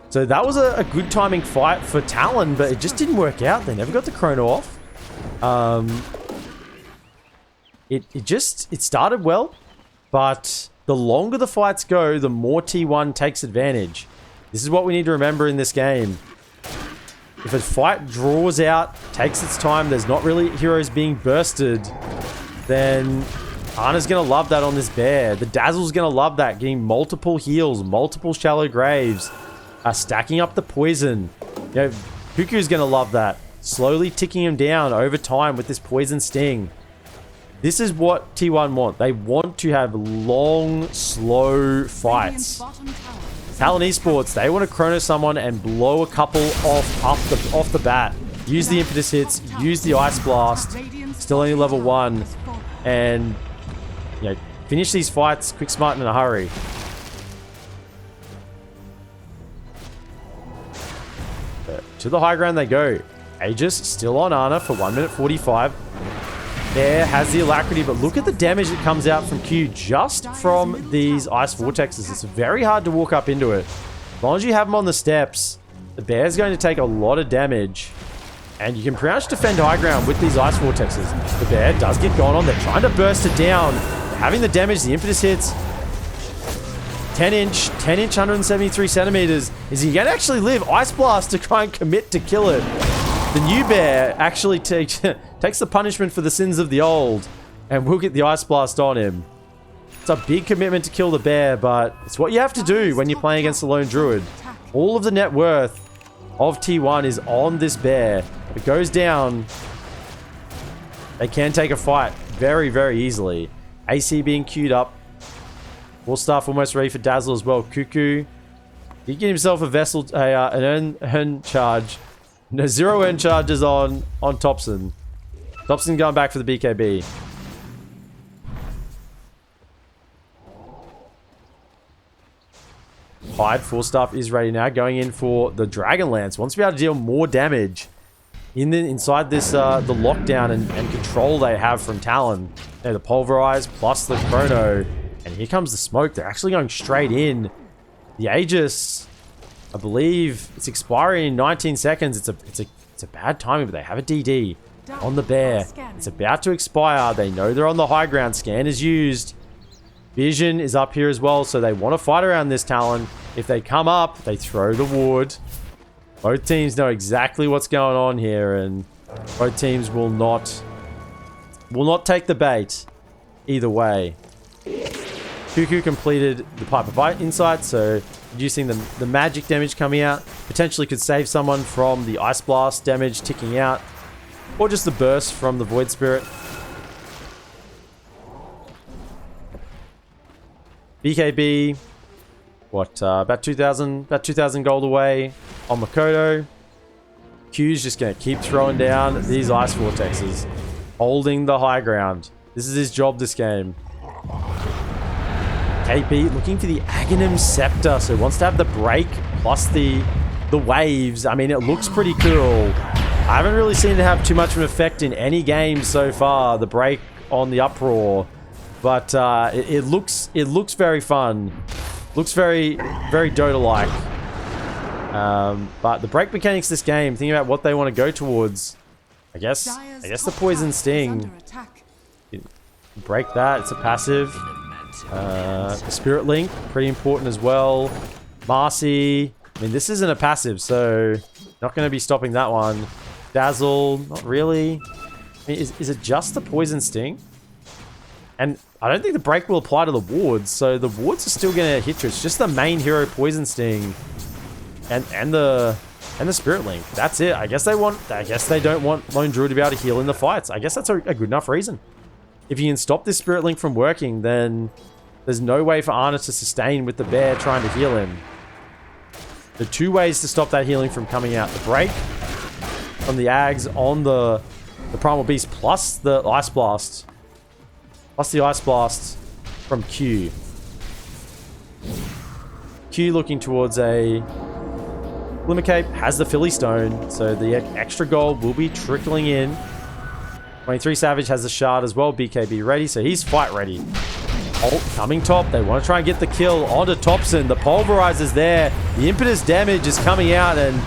So that was a good timing fight for Talon, but it just didn't work out. They never got the Chrono off. It started well, but the longer the fights go, the more T1 takes advantage. This is what we need to remember in this game. If a fight draws out, takes its time, there's not really heroes being bursted, then Ana's going to love that on this bear. The Dazzle's going to love that, getting multiple heals, multiple Shallow Graves. Stacking up the poison. You know, Kuku's going to love that. Slowly ticking him down over time with this poison sting. This is what T1 want. They want to have long, slow fights. TalonEsports, they want to chrono someone and blow a couple off the bat. Use the Impetus Hits, use the Ice Blast. Still only level 1. And, you know, finish these fights quick, smart, and in a hurry. To the high ground they go. Aegis still on Ana for 1 minute 45. There has the Alacrity, but look at the damage that comes out from Q just from these Ice Vortexes. It's very hard to walk up into it. As long as you have them on the steps, the bear's going to take a lot of damage. And you can pretty much defend high ground with these Ice Vortexes. The bear does get going on. They're trying to burst it down. They're having the damage, the Impetus Hits. 10 inch, 173 centimeters. Is he going to actually live? Ice Blast to try and commit to kill it. The new bear actually takes the punishment for the sins of the old, and we'll get the Ice Blast on him. It's a big commitment to kill the bear, but it's what you have to do when you're playing against a lone druid. All of the net worth of T1 is on this bear. If it goes down, they can take a fight very, very easily. AC being queued up. Full staff almost ready for Dazzle as well. Kuku did get himself a vessel, an earn charge. No, 0 earn charges on Thompson. Thompson going back for the BKB. Hyde, full staff is ready now. Going in for the Dragon Lance. Wants to be able to deal more damage inside this the lockdown and control they have from Talon. The Pulverize plus the Chrono. And here comes the smoke. They're actually going straight in. The Aegis, I believe it's expiring in 19 seconds. It's a bad timing, but they have a DD on the bear. It's about to expire. They know they're on the high ground. Scan is used. Vision is up here as well, so they want to fight around this Talon. If they come up, they throw the ward. Both teams know exactly what's going on here, and both teams will not take the bait either way. Kuku completed the Piper Bite Insight, so reducing the magic damage coming out. Potentially could save someone from the Ice Blast damage ticking out, or just the burst from the Void Spirit. BKB, about 2,000 gold away on Makoto. Q's just going to keep throwing down these Ice Vortexes, holding the high ground. This is his job this game. KP looking for the Aghanim Scepter, so wants to have the break plus the waves. I mean, it looks pretty cool. I haven't really seen it have too much of an effect in any game so far, the break on the Uproar. But it looks very fun. Looks very, very Dota-like. But the break mechanics this game, thinking about what they want to go towards, I guess the Poison Sting. Break that, it's a passive. The Spirit Link, pretty important as well. Marcy, I mean, this isn't a passive, so not going to be stopping that one. Dazzle, not really. I mean, is it just the Poison Sting? And I don't think the break will apply to the wards, so the wards are still going to hit you. It's just the main hero Poison Sting and the Spirit Link. That's it. I guess they don't want Lone Druid to be able to heal in the fights. I guess that's a good enough reason. If you can stop this Spirit Link from working, then there's no way for Ana to sustain with the bear trying to heal him. The two ways to stop that healing from coming out: the break from the Ags on the Primal Beast, plus the Ice Blast. Plus the Ice Blast from Q. Q looking towards a Glimmer Cape, has the Philly Stone, so the extra gold will be trickling in. 23 Savage has the Shard as well, BKB ready, so he's fight ready. Ult coming top, they want to try and get the kill onto Thompson. The Pulverizer's there, the Impetus damage is coming out, and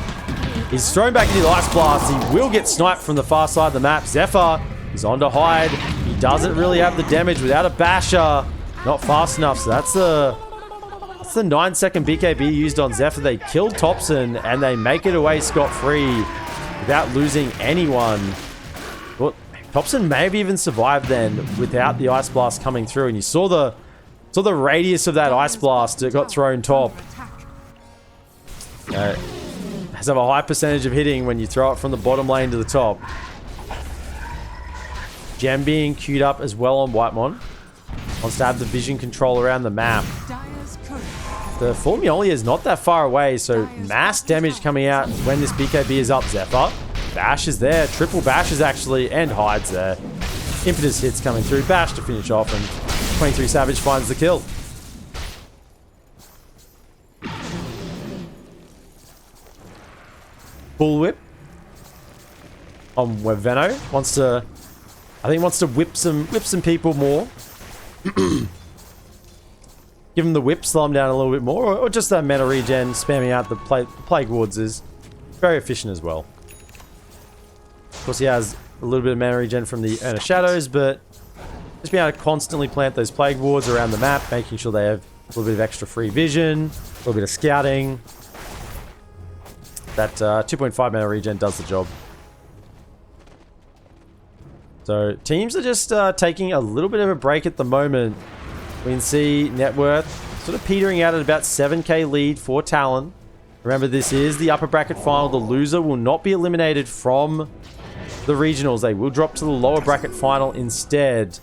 he's thrown back into the Ice Blast. He will get sniped from the far side of the map. Zephyr is on to hide. He doesn't really have the damage without a basher. Not fast enough, so that's the 9-second BKB used on Zephyr. They killed Thompson, and they make it away scot-free without losing anyone. Well, Thompson may have even survived then without the Ice Blast coming through, and you saw the radius of that Ice Blast that got thrown top. Has a high percentage of hitting when you throw it from the bottom lane to the top. Gem being queued up as well on Whitemon. Wants to have the vision control around the map. The Formioli is not that far away, so mass damage coming out when this BKB is up. Zephyr. Bash is there. Triple bashes actually, and hides there. Impetus hits coming through. Bash to finish off, and 23 Savage finds the kill. Bullwhip on Weveno. Wants to whip some people more. Give him the whip, slow him down a little bit more, or just that mana regen, spamming out the Plague Wards is very efficient as well. Of course, he has a little bit of mana regen from the Urn of Shadows, but just being able to constantly plant those Plague Wards around the map, making sure they have a little bit of extra free vision, a little bit of scouting. That 2.5 mana regen does the job. So teams are just taking a little bit of a break at the moment. We can see net worth sort of petering out at about 7k lead for Talon. Remember, this is the upper bracket final. The loser will not be eliminated from the regionals. They will drop to the lower bracket final instead.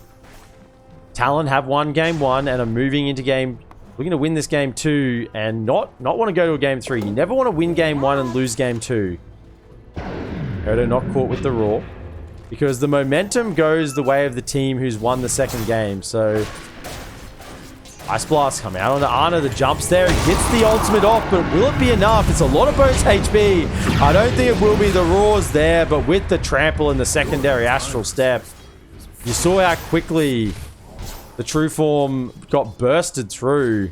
Talon have won game 1 and are moving into game... We're going to win this game 2 and not want to go to a game 3. You never want to win game 1 and lose game 2. Odo not caught with the Raw, because the momentum goes the way of the team who's won the second game. So Ice Blast coming out onto Ana. The jumps there. He gets the ultimate off, but will it be enough? It's a lot of bonus HP. I don't think it will be. The Raw's there, but with the trample and the secondary Astral Step, you saw how quickly the True Form got bursted through.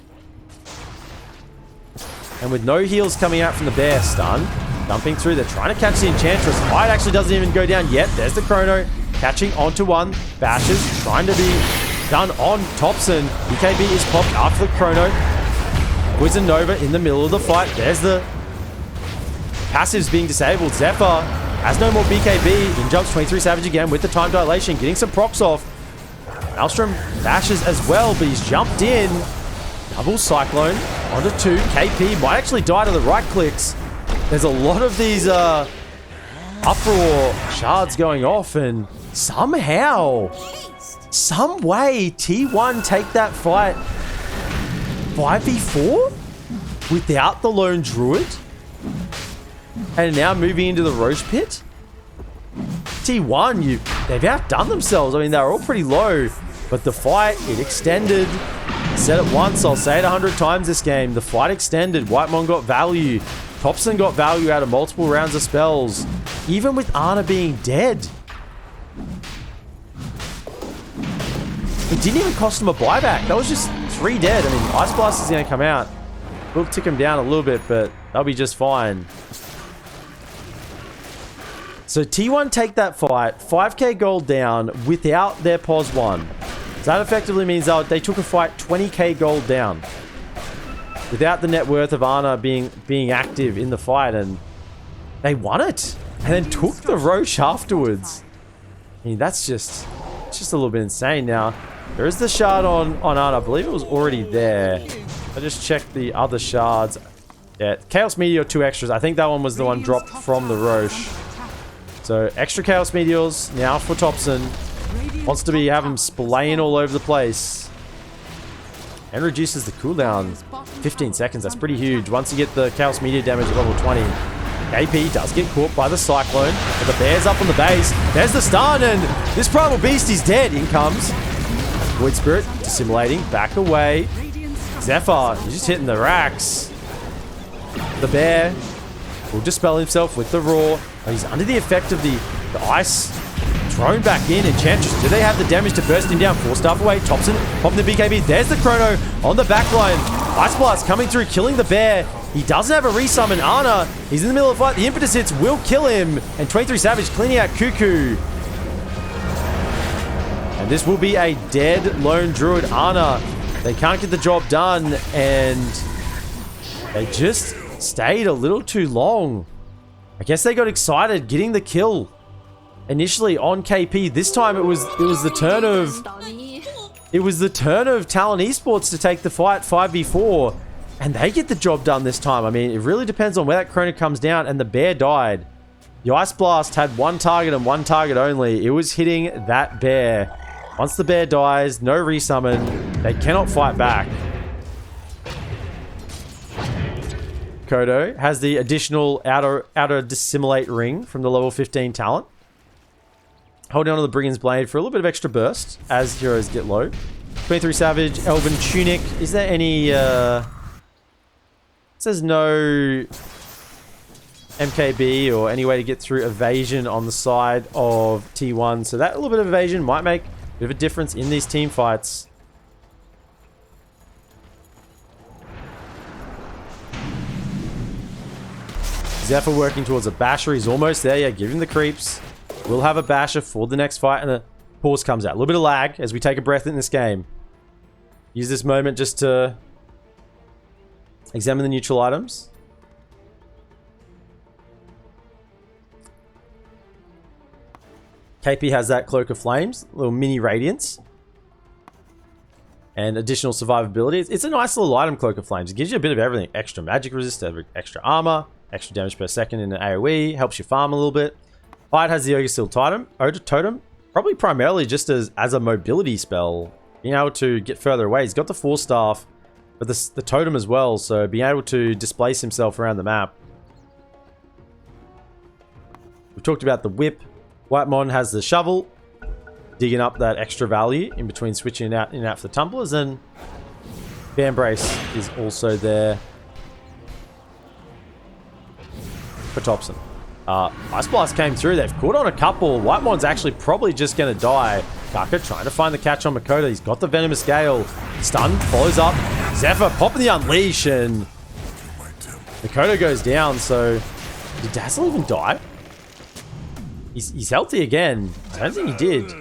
And with no heals coming out from the bear, stun, dumping through. They're trying to catch the Enchantress. Fight actually doesn't even go down yet. There's the Chrono, catching onto one. Bashes, trying to be done on Thompson. BKB is popped after the Chrono. Poison Nova in the middle of the fight. There's the passives being disabled. Zephyr has no more BKB. In jumps 23 Savage again with the time dilation, getting some procs off. Maelstrom bashes as well, but he's jumped in. Double Cyclone onto 2. KP might actually die to the right clicks. There's a lot of these uproar shards going off, and somehow, some way, T1 take that fight 5v4 without the Lone Druid, and now moving into the Roche Pit. T1, they've outdone themselves. I mean, they're all pretty low, but the fight, it extended. I said it once, I'll say it 100 times this game. The fight extended. Whitemon got value. Thompson got value out of multiple rounds of spells, even with Ana being dead. It didn't even cost him a buyback. That was just 3 dead. I mean, Ice Blast is going to come out. We'll tick him down a little bit, but they'll be just fine. So T1 take that fight, 5k gold down without their POS 1. So that effectively means they took a fight 20k gold down without the net worth of Ana being active in the fight, and they won it. and then took the Roche afterwards. I mean, that's just a little bit insane. Now, there is the shard on Ana. I believe it was already there. I just checked the other shards. Yeah, Chaos Meteor, 2 extras. I think that one was the one dropped from the Roche. So, extra Chaos Meteors now for Thompson. Wants to have him splaying all over the place. And reduces the cooldown 15 seconds. That's pretty huge. Once you get the Chaos Meteor damage at level 20. AP does get caught by the Cyclone. But the bear's up on the base. There's the stun, and this Primal Beast is dead. In comes Void Spirit, dissimulating. Back away. Zephyr, he's just hitting the racks. The bear will dispel himself with the Roar. Oh, he's under the effect of the ice. Thrown back in. Enchantress, do they have the damage to burst him down? 4-star away. Thompson popping the BKB. There's the Chrono on the back line. Ice Blast coming through, killing the bear. He doesn't have a resummon. Ana, he's in the middle of the fight. The Impetus hits will kill him. And 23 Savage cleaning out Cuckoo. And this will be a dead lone druid. Ana, they can't get the job done. And they just stayed a little too long. I guess they got excited getting the kill initially on KP. This time it was the turn of TalonEsports to take the fight 5v4, and they get the job done this time. I mean, it really depends on where that Chrono comes down, and the bear died. The Ice Blast had one target and one target only. It was hitting that bear. Once the bear dies, no resummon, they cannot fight back. Kodo has the additional outer dissimulate ring from the level 15 talent. Holding on to the Brigand's Blade for a little bit of extra burst as heroes get low. 23 Savage, Elven Tunic. Is there any... it says no MKB or any way to get through evasion on the side of T1. So that little bit of evasion might make a bit of a difference in these team fights. Zephyr working towards a basher. He's almost there. Yeah, give him the creeps. We'll have a basher for the next fight, and the pause comes out. A little bit of lag as we take a breath in this game. Use this moment just to examine the neutral items. KP has that Cloak of Flames, little mini Radiance, and additional survivability. It's a nice little item, Cloak of Flames. It gives you a bit of everything. Extra magic resist, extra armor, extra damage per second in an AoE, helps you farm a little bit. Fight has the Ogre Steel Totem, probably primarily just as a mobility spell, being able to get further away. He's got the Force Staff, but the Totem as well, so being able to displace himself around the map. We've talked about the Whip. Whitemon has the Shovel, digging up that extra value in between switching in and out for the Tumblers, and Bear Embrace is also there for Thompson. Ice Blast came through. They've caught on a couple. Whitemon's actually probably just going to die. Kaka trying to find the catch on Makoto. He's got the Venomous Gale. Stun follows up. Zephyr popping the Unleash, and Makoto goes down. So did Dazzle even die? He's healthy again. I don't think he did.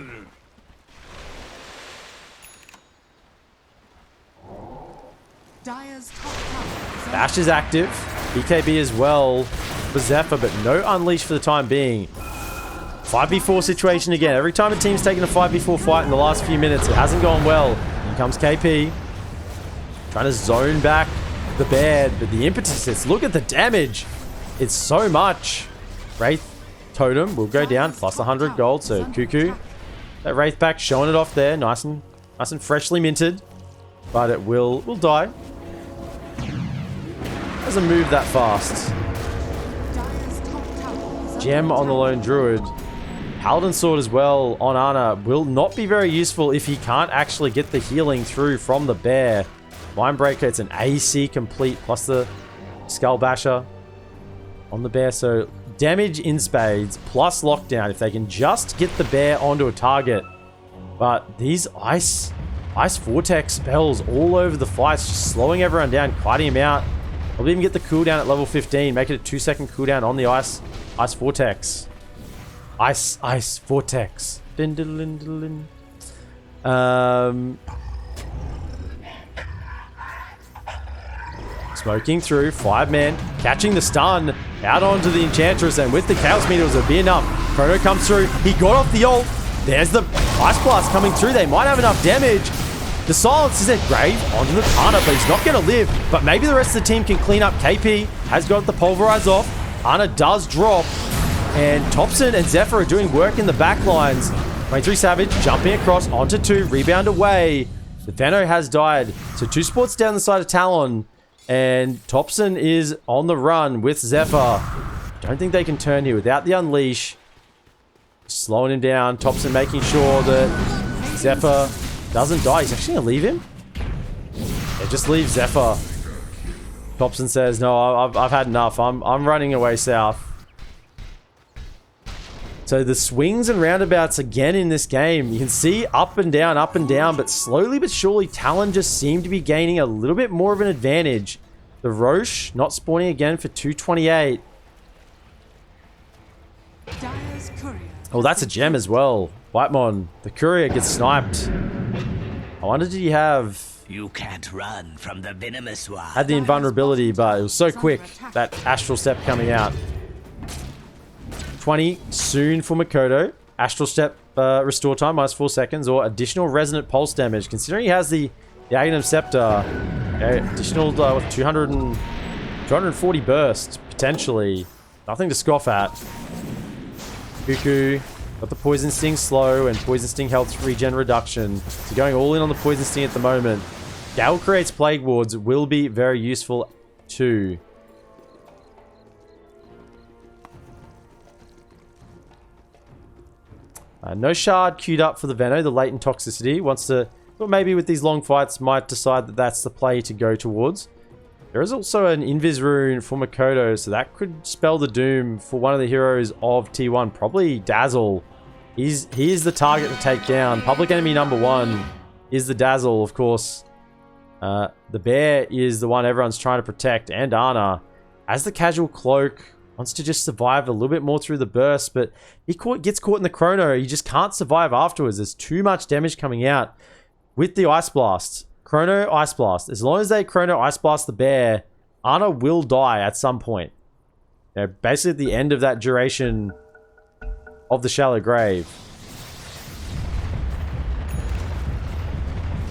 Bash is active. BKB as well for Zephyr, but no Unleash for the time being. 5v4 situation again. Every time a team's taken a 5v4 fight in the last few minutes, it hasn't gone well. Here comes KP. Trying to zone back the bear, but the Impetus hits. Look at the damage. It's so much. Wraith Totem will go down, plus 100 gold. So Cuckoo, that Wraith pack showing it off there. Nice and freshly minted. But it will die. Doesn't move that fast. Gem on the Lone Druid. Paladin Sword as well on Ana will not be very useful if he can't actually get the healing through from the bear. Mindbreaker, it's an AC complete plus the Skull Basher on the bear. So damage in spades plus lockdown if they can just get the bear onto a target. But these Ice Vortex spells all over the fights, just slowing everyone down, kiting him out. I'll even get the cooldown at level 15, make it a 2-second cooldown on the Ice Vortex. Ice Vortex. Din, din, din, din, din. Smoking through, 5-man, catching the stun. Out onto the Enchantress, and with the Chaos Meteors, it'll be enough. Chrono comes through. He got off the ult. There's the Ice Blast coming through. They might have enough damage. The silence is at Grave onto the Ana, but he's not going to live. But maybe the rest of the team can clean up. KP has got the Pulverize off. Ana does drop. And Thompson and Zephyr are doing work in the back lines. 23 Savage jumping across onto 2. Rebound away. The Venno has died. So 2 spots down the side of Talon. And Thompson is on the run with Zephyr. Don't think they can turn here without the Unleash. Slowing him down. Thompson making sure that Zephyr doesn't die. He's actually going to leave him? Yeah, just leave Zephyr. Thompson says, no, I've had enough. I'm running away south. So the swings and roundabouts again in this game. You can see up and down, but slowly but surely Talon just seem to be gaining a little bit more of an advantage. The Roche not spawning again for 228. Dire's courier. Oh, that's a gem as well. Whitemon, the courier gets sniped. I wonder, did he have... You can't run from the venomous one. Had the invulnerability, but it was so quick, that Astral Step coming out. 20 soon for Makoto. Astral Step restore time minus 4 seconds, or additional resonant pulse damage. Considering he has the Aghanim Scepter, additional 240 burst potentially. Nothing to scoff at. Cuckoo got the Poison Sting slow and Poison Sting health regen reduction. So going all in on the Poison Sting at the moment. Gale creates Plague Wards will be very useful too. No shard queued up for the Venno. The latent toxicity wants to, well, maybe with these long fights might decide that that's the play to go towards. There is also an Invis rune for Makoto, so that could spell the doom for one of the heroes of T1. Probably Dazzle. He is the target to take down. Public enemy number 1 is the Dazzle, of course. The Bear is the one everyone's trying to protect, and Ana. As the casual cloak, wants to just survive a little bit more through the burst, but he gets caught in the chrono. He just can't survive afterwards. There's too much damage coming out with the Ice Blast. Chrono Ice Blast. As long as they Chrono Ice Blast the Bear, Ana will die at some point. You know, basically at the end of that duration of the Shallow Grave.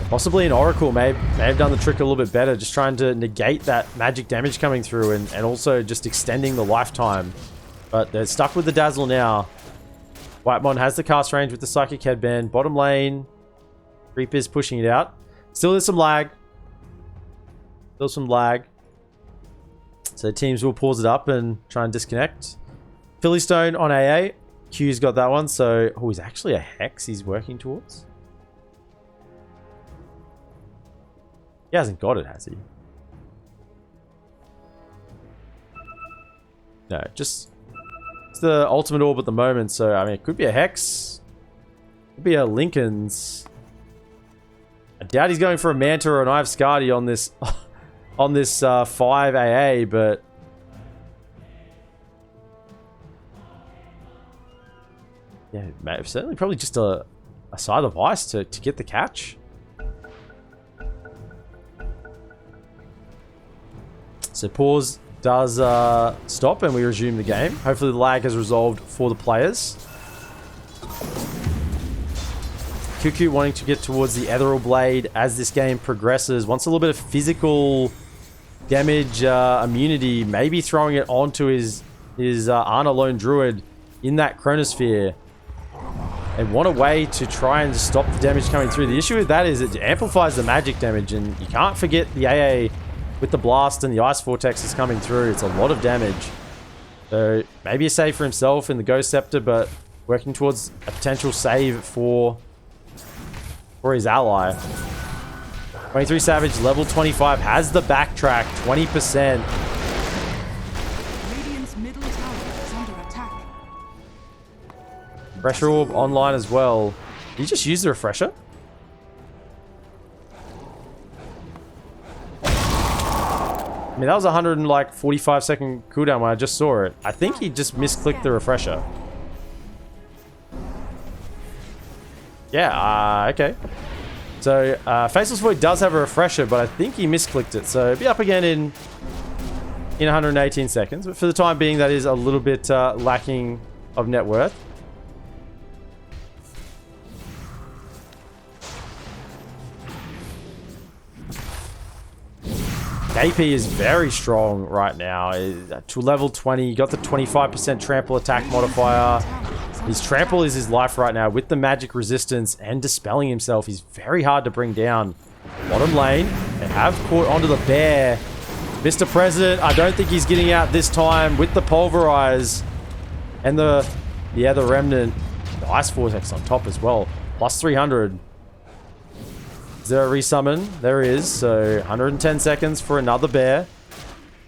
Possibly an Oracle may have done the trick a little bit better, just trying to negate that magic damage coming through and also just extending the lifetime. But they're stuck with the Dazzle now. Whitemon has the cast range with the Psychic Headband. Bottom lane, Reaper's pushing it out. Still there's some lag. Still some lag. So teams will pause it up and try and disconnect. Phillystone on AA. Q's got that one, so... Oh, he's actually a Hex he's working towards. He hasn't got it, has he? No, just... It's the ultimate orb at the moment, so, I mean, it could be a Hex. Could be a Lincoln's. I doubt he's going for a Manta or an Eye of Skadi on this... on this 5 AA, but... Yeah, certainly probably just a Scythe of Ice to get the catch. So pause does stop and we resume the game. Hopefully the lag has resolved for the players. Cuckoo wanting to get towards the Ethereal Blade as this game progresses. Wants a little bit of physical damage immunity. Maybe throwing it onto his Ana Lone Druid in that Chronosphere. They want a way to try and stop the damage coming through. The issue with that is it amplifies the magic damage, and you can't forget the AA with the blast and the ice vortex is coming through. It's a lot of damage. So maybe a save for himself in the Ghost Scepter, but working towards a potential save for his ally. 23 Savage, level 25, has the backtrack, 20%. Radiant's middle tower is under attack. Refresher Orb online as well. Did you just use the refresher? I mean, that was a 145 second cooldown when I just saw it. I think he just misclicked the refresher. Yeah, okay. So, Faceless Void does have a refresher, but I think he misclicked it. So, it'll be up again in in 118 seconds. But for the time being, that is a little bit lacking of net worth. AP is very strong right now. To level 20, got the 25% trample attack modifier. His trample is his life right now with the magic resistance and dispelling himself. He's very hard to bring down. Bottom lane, they have caught onto the bear. Mr. President, I don't think he's getting out this time with the pulverize. And the remnant. The ice vortex on top as well. Plus 300. Is there a resummon? There is. So 110 seconds for another bear.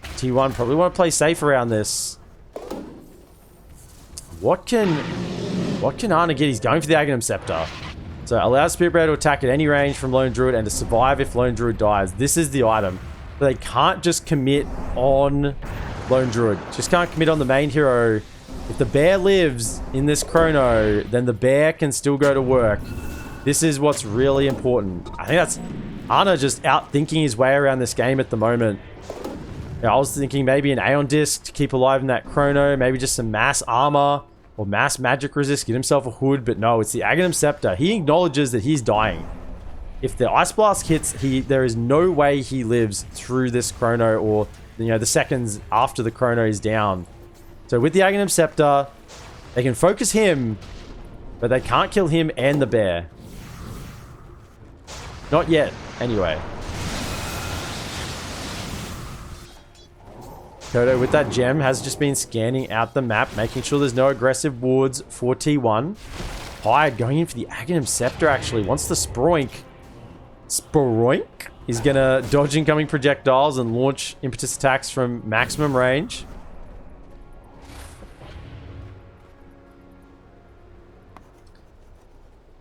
T1 probably want to play safe around this. What can Ana get? He's going for the Aghanim Scepter. So allows Spirit Bear to attack at any range from Lone Druid and to survive if Lone Druid dies. This is the item. But they can't just commit on Lone Druid. Just can't commit on the main hero. If the bear lives in this chrono, then the bear can still go to work. This is what's really important. I think that's Ana just out thinking his way around this game at the moment. I was thinking maybe an Aeon Disc to keep alive in that chrono. Maybe just some mass armor or mass magic resist. Get himself a hood. But no, it's the Aghanim Scepter. He acknowledges that he's dying. If the Ice Blast hits, there is no way he lives through this chrono or, the seconds after the chrono is down. So with the Aghanim Scepter, they can focus him, but they can't kill him and the bear. Not yet, anyway. Kodo with that gem has just been scanning out the map, making sure there's no aggressive wards for T1. Hyde going in for the Aghanim Scepter actually. Wants the Sproink. Sproink is going to dodge incoming projectiles and launch impetus attacks from maximum range.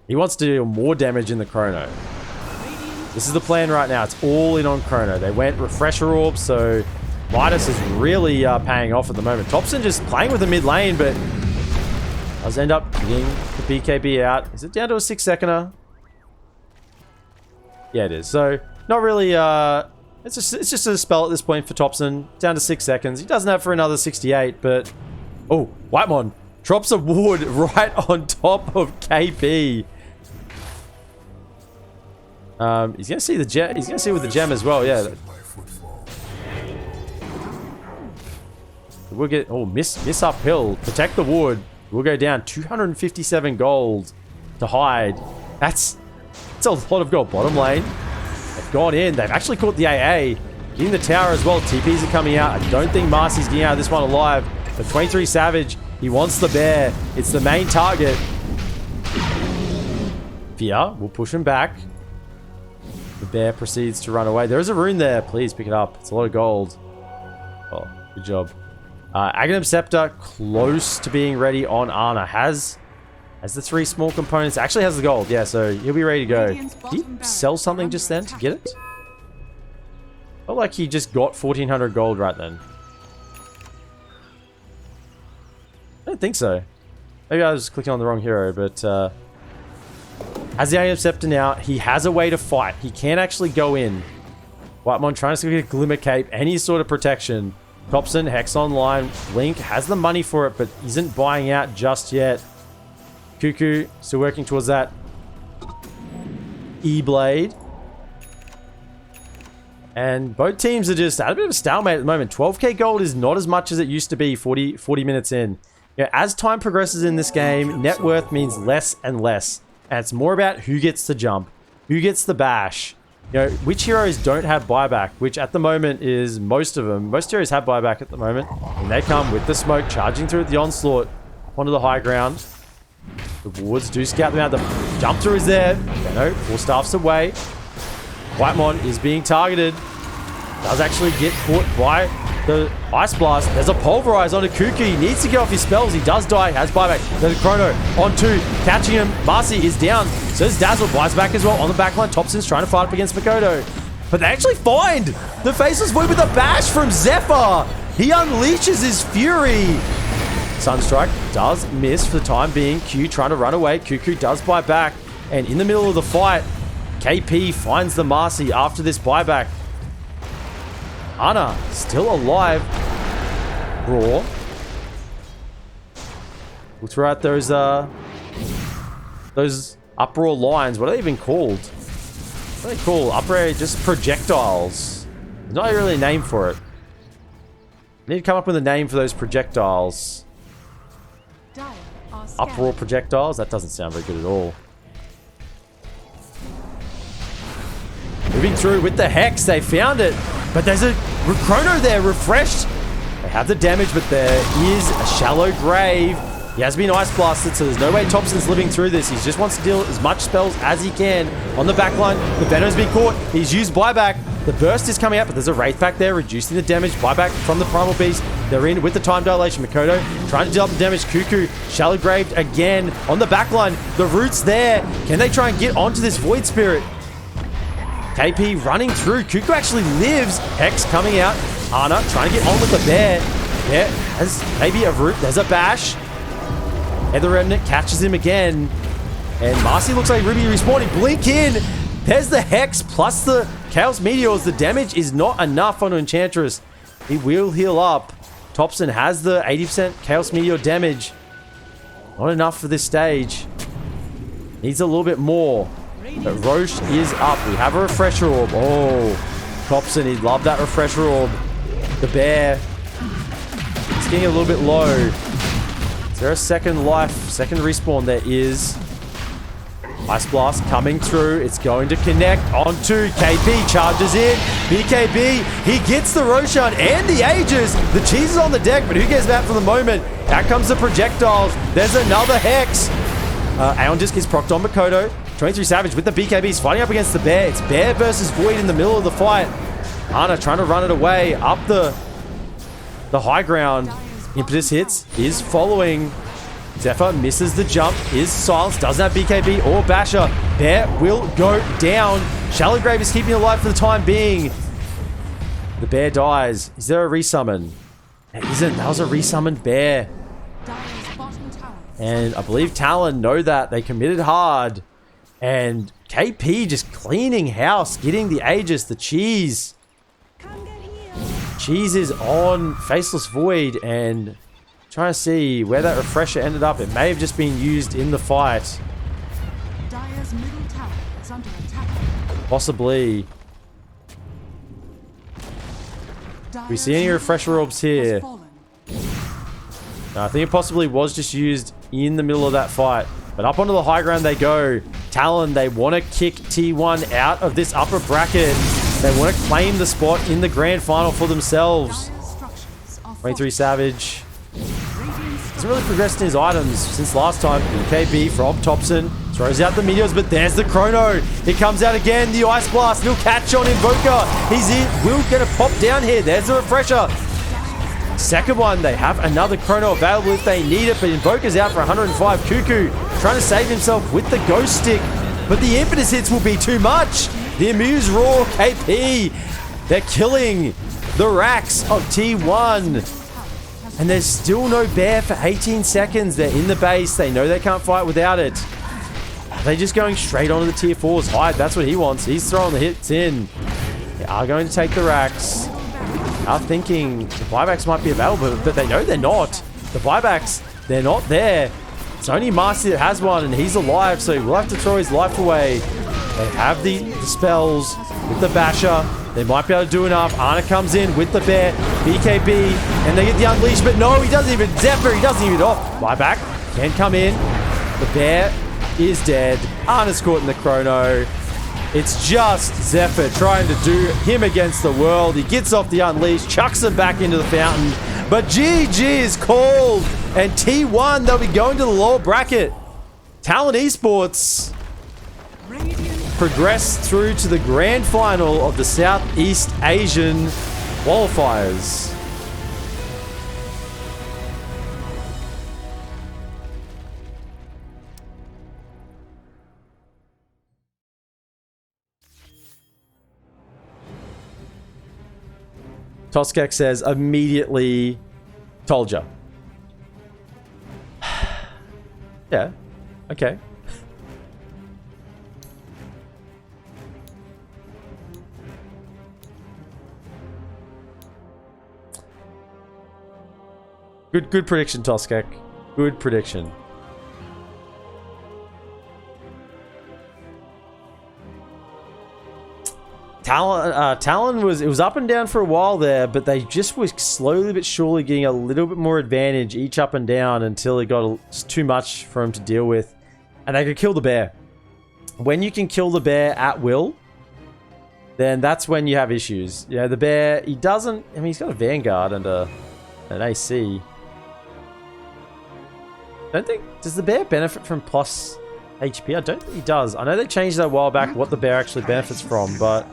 He wants to deal more damage in the chrono. This is the plan right now. It's all in on chrono. They went refresher orb, so Midas is really paying off at the moment. Thompson just playing with the mid lane, but does end up getting the BKB out. Is it down to a 6-seconder? Yeah, it is. So not really. It's just a spell at this point for Thompson. Down to 6 seconds. He doesn't have for another 68, but oh, Whitemon drops a ward right on top of KP. He's gonna see the gem. He's gonna see with the gem as well. Yeah. We'll get miss uphill. Protect the ward. We'll go down 257 gold to hide. That's a lot of gold. Bottom lane. They've gone in. They've actually caught the AA. Getting the tower as well. TPs are coming out. I don't think Marcy's getting out of this one alive. The 23 Savage. He wants the bear. It's the main target. Fear will push him back. The bear proceeds to run away. There is a rune there. Please pick it up. It's a lot of gold. Oh, good job. Aghanim Scepter close to being ready on Ana. Has the 3 small components. Actually has the gold. Yeah, so he'll be ready to go. Did he sell something just then to get it? Felt like he just got 1400 gold right then. I don't think so. Maybe I was clicking on the wrong hero, but has the Aghanim Scepter now. He has a way to fight. He can actually go in. Whitemon trying to get a Glimmer Cape, any sort of protection. Thompson, Hex online. Link has the money for it, but isn't buying out just yet. Cuckoo still working towards that E-Blade. And both teams are just at a bit of a stalemate at the moment. 12k gold is not as much as it used to be 40 minutes in. As time progresses in this game, net worth means less and less. And it's more about who gets the jump, who gets the bash. Which heroes don't have buyback, which at the moment is most of them. Most heroes have buyback at the moment. And they come with the smoke, charging through the onslaught onto the high ground. The wards do scout them out. The jump through is there. No, 4 staffs away. Whitemon is being targeted. Does actually get caught by the Ice Blast. There's a Pulverize onto Cuckoo. He needs to get off his spells. He does die. Has buyback. There's a Chrono on 2. Catching him. Marcy is down. So is Dazzle. Buys back as well. On the backline, Thompson's trying to fight up against Makoto. But they actually find the Faceless Void with a bash from Zephyr. He unleashes his fury. Sunstrike does miss for the time being. Q trying to run away. Cuckoo does buy back. And in the middle of the fight, KP finds the Marcy after this buyback. Ana still alive. Raw. We'll throw out those uproar lines. What are they even called? What are they called? Upper just projectiles. There's not really a name for it. I need to come up with a name for those projectiles. Dire are scanning. Uproar projectiles? That doesn't sound very good at all. Moving through with the Hex. They found it. But there's a Chrono there, refreshed. They have the damage, but there is a shallow grave. He has been ice blasted, so there's no way Thompson's living through this. He just wants to deal as much spells as he can on the backline. The Venom's been caught. He's used buyback. The burst is coming out, but there's a Wraith back there, reducing the damage. Buyback from the Primal Beast. They're in with the time dilation. Makoto trying to deal up the damage. Cuckoo, shallow graved again on the backline. The root's there. Can they try and get onto this Void Spirit? KP running through. Cuckoo actually lives. Hex coming out. Ana trying to get on with the bear. Bear has maybe a root. There's a bash. Heather Remnant catches him again. And Marcy looks like Ruby respawning. Blink in. There's the Hex plus the Chaos Meteors. The damage is not enough on Enchantress. He will heal up. Thompson has the 80% Chaos Meteor damage. Not enough for this stage. Needs a little bit more. But Roche is up. We have a Refresher Orb. Oh, Thompson, he'd love that Refresher Orb. The bear. It's getting a little bit low. Is there a second life? Second respawn? There is. Ice Blast coming through. It's going to connect onto KP. Charges in. BKB. He gets the Roshan and the Aegis. The cheese is on the deck, but who gets that for the moment? Out comes the projectiles. There's another Hex. Aeon Disc is procced on Makoto. 23 Savage with the BKBs fighting up against the bear. It's bear versus Void in the middle of the fight. Ana trying to run it away up the high ground. Impetus hits, is following. Zephyr misses the jump, is silenced, doesn't have BKB or Basher. Bear will go down. Shallow Grave is keeping alive for the time being. The bear dies. Is there a resummon? There isn't. That was a resummoned bear. Dire's bottom tower. And I believe Talon know that. They committed hard. And KP just cleaning house, getting the Aegis, the cheese. Cheese is on Faceless Void and trying to see where that refresher ended up. It may have just been used in the fight. Dire's middle tower is under attack. Possibly. Do we see any refresher orbs here? No, I think it possibly was just used in the middle of that fight. But up onto the high ground they go. Talon, they want to kick T1 out of this upper bracket. They want to claim the spot in the grand final for themselves. 23 Savage. Hasn't really progressed in his items since last time. BKB from Thompson. Throws out the meteors, but there's the Chrono. It comes out again. The Ice Blast. He'll catch on Invoker. He's in. Will get a pop down here. There's the refresher. Second one, they have another Chrono available if they need it, but Invoker's out for 105. Cuckoo trying to save himself with the Ghost Stick, but the Impetus hits will be too much. The Amuse Roar KP. They're killing the racks of T1. And there's still no bear for 18 seconds. They're in the base. They know they can't fight without it. Are they just going straight onto the tier 4s? Hyde, that's what he wants. He's throwing the hits in. They are going to take the racks. Are thinking the buybacks might be available, but they know they're not. The buybacks, they're not there. It's only Marcy that has one, and he's alive, so he will have to throw his life away. They have the spells with the Basher. They might be able to do enough. Ana comes in with the bear, BKB, and they get the Unleash, but no, he doesn't even Zephyr, he doesn't even off. Buyback can come in. The bear is dead. Ana's caught in the Chrono. It's just Zephyr trying to do him against the world. He gets off the Unleash, chucks him back into the fountain. But GG is called. And T1, they'll be going to the lower bracket. TalonEsports progress through to the grand final of the Southeast Asian Qualifiers. Toskek says, immediately told ya. Yeah. Okay. Good prediction, Toskek. Good prediction. Talon was up and down for a while there, but they just were slowly but surely getting a little bit more advantage each up and down until it got just too much for him to deal with, and they could kill the bear. When you can kill the bear at will, then that's when you have issues. You know, the bear, he doesn't. I mean, he's got a Vanguard and an AC. I don't think, does the bear benefit from plus HP? I don't think he does. I know they changed that a while back what the bear actually benefits from, but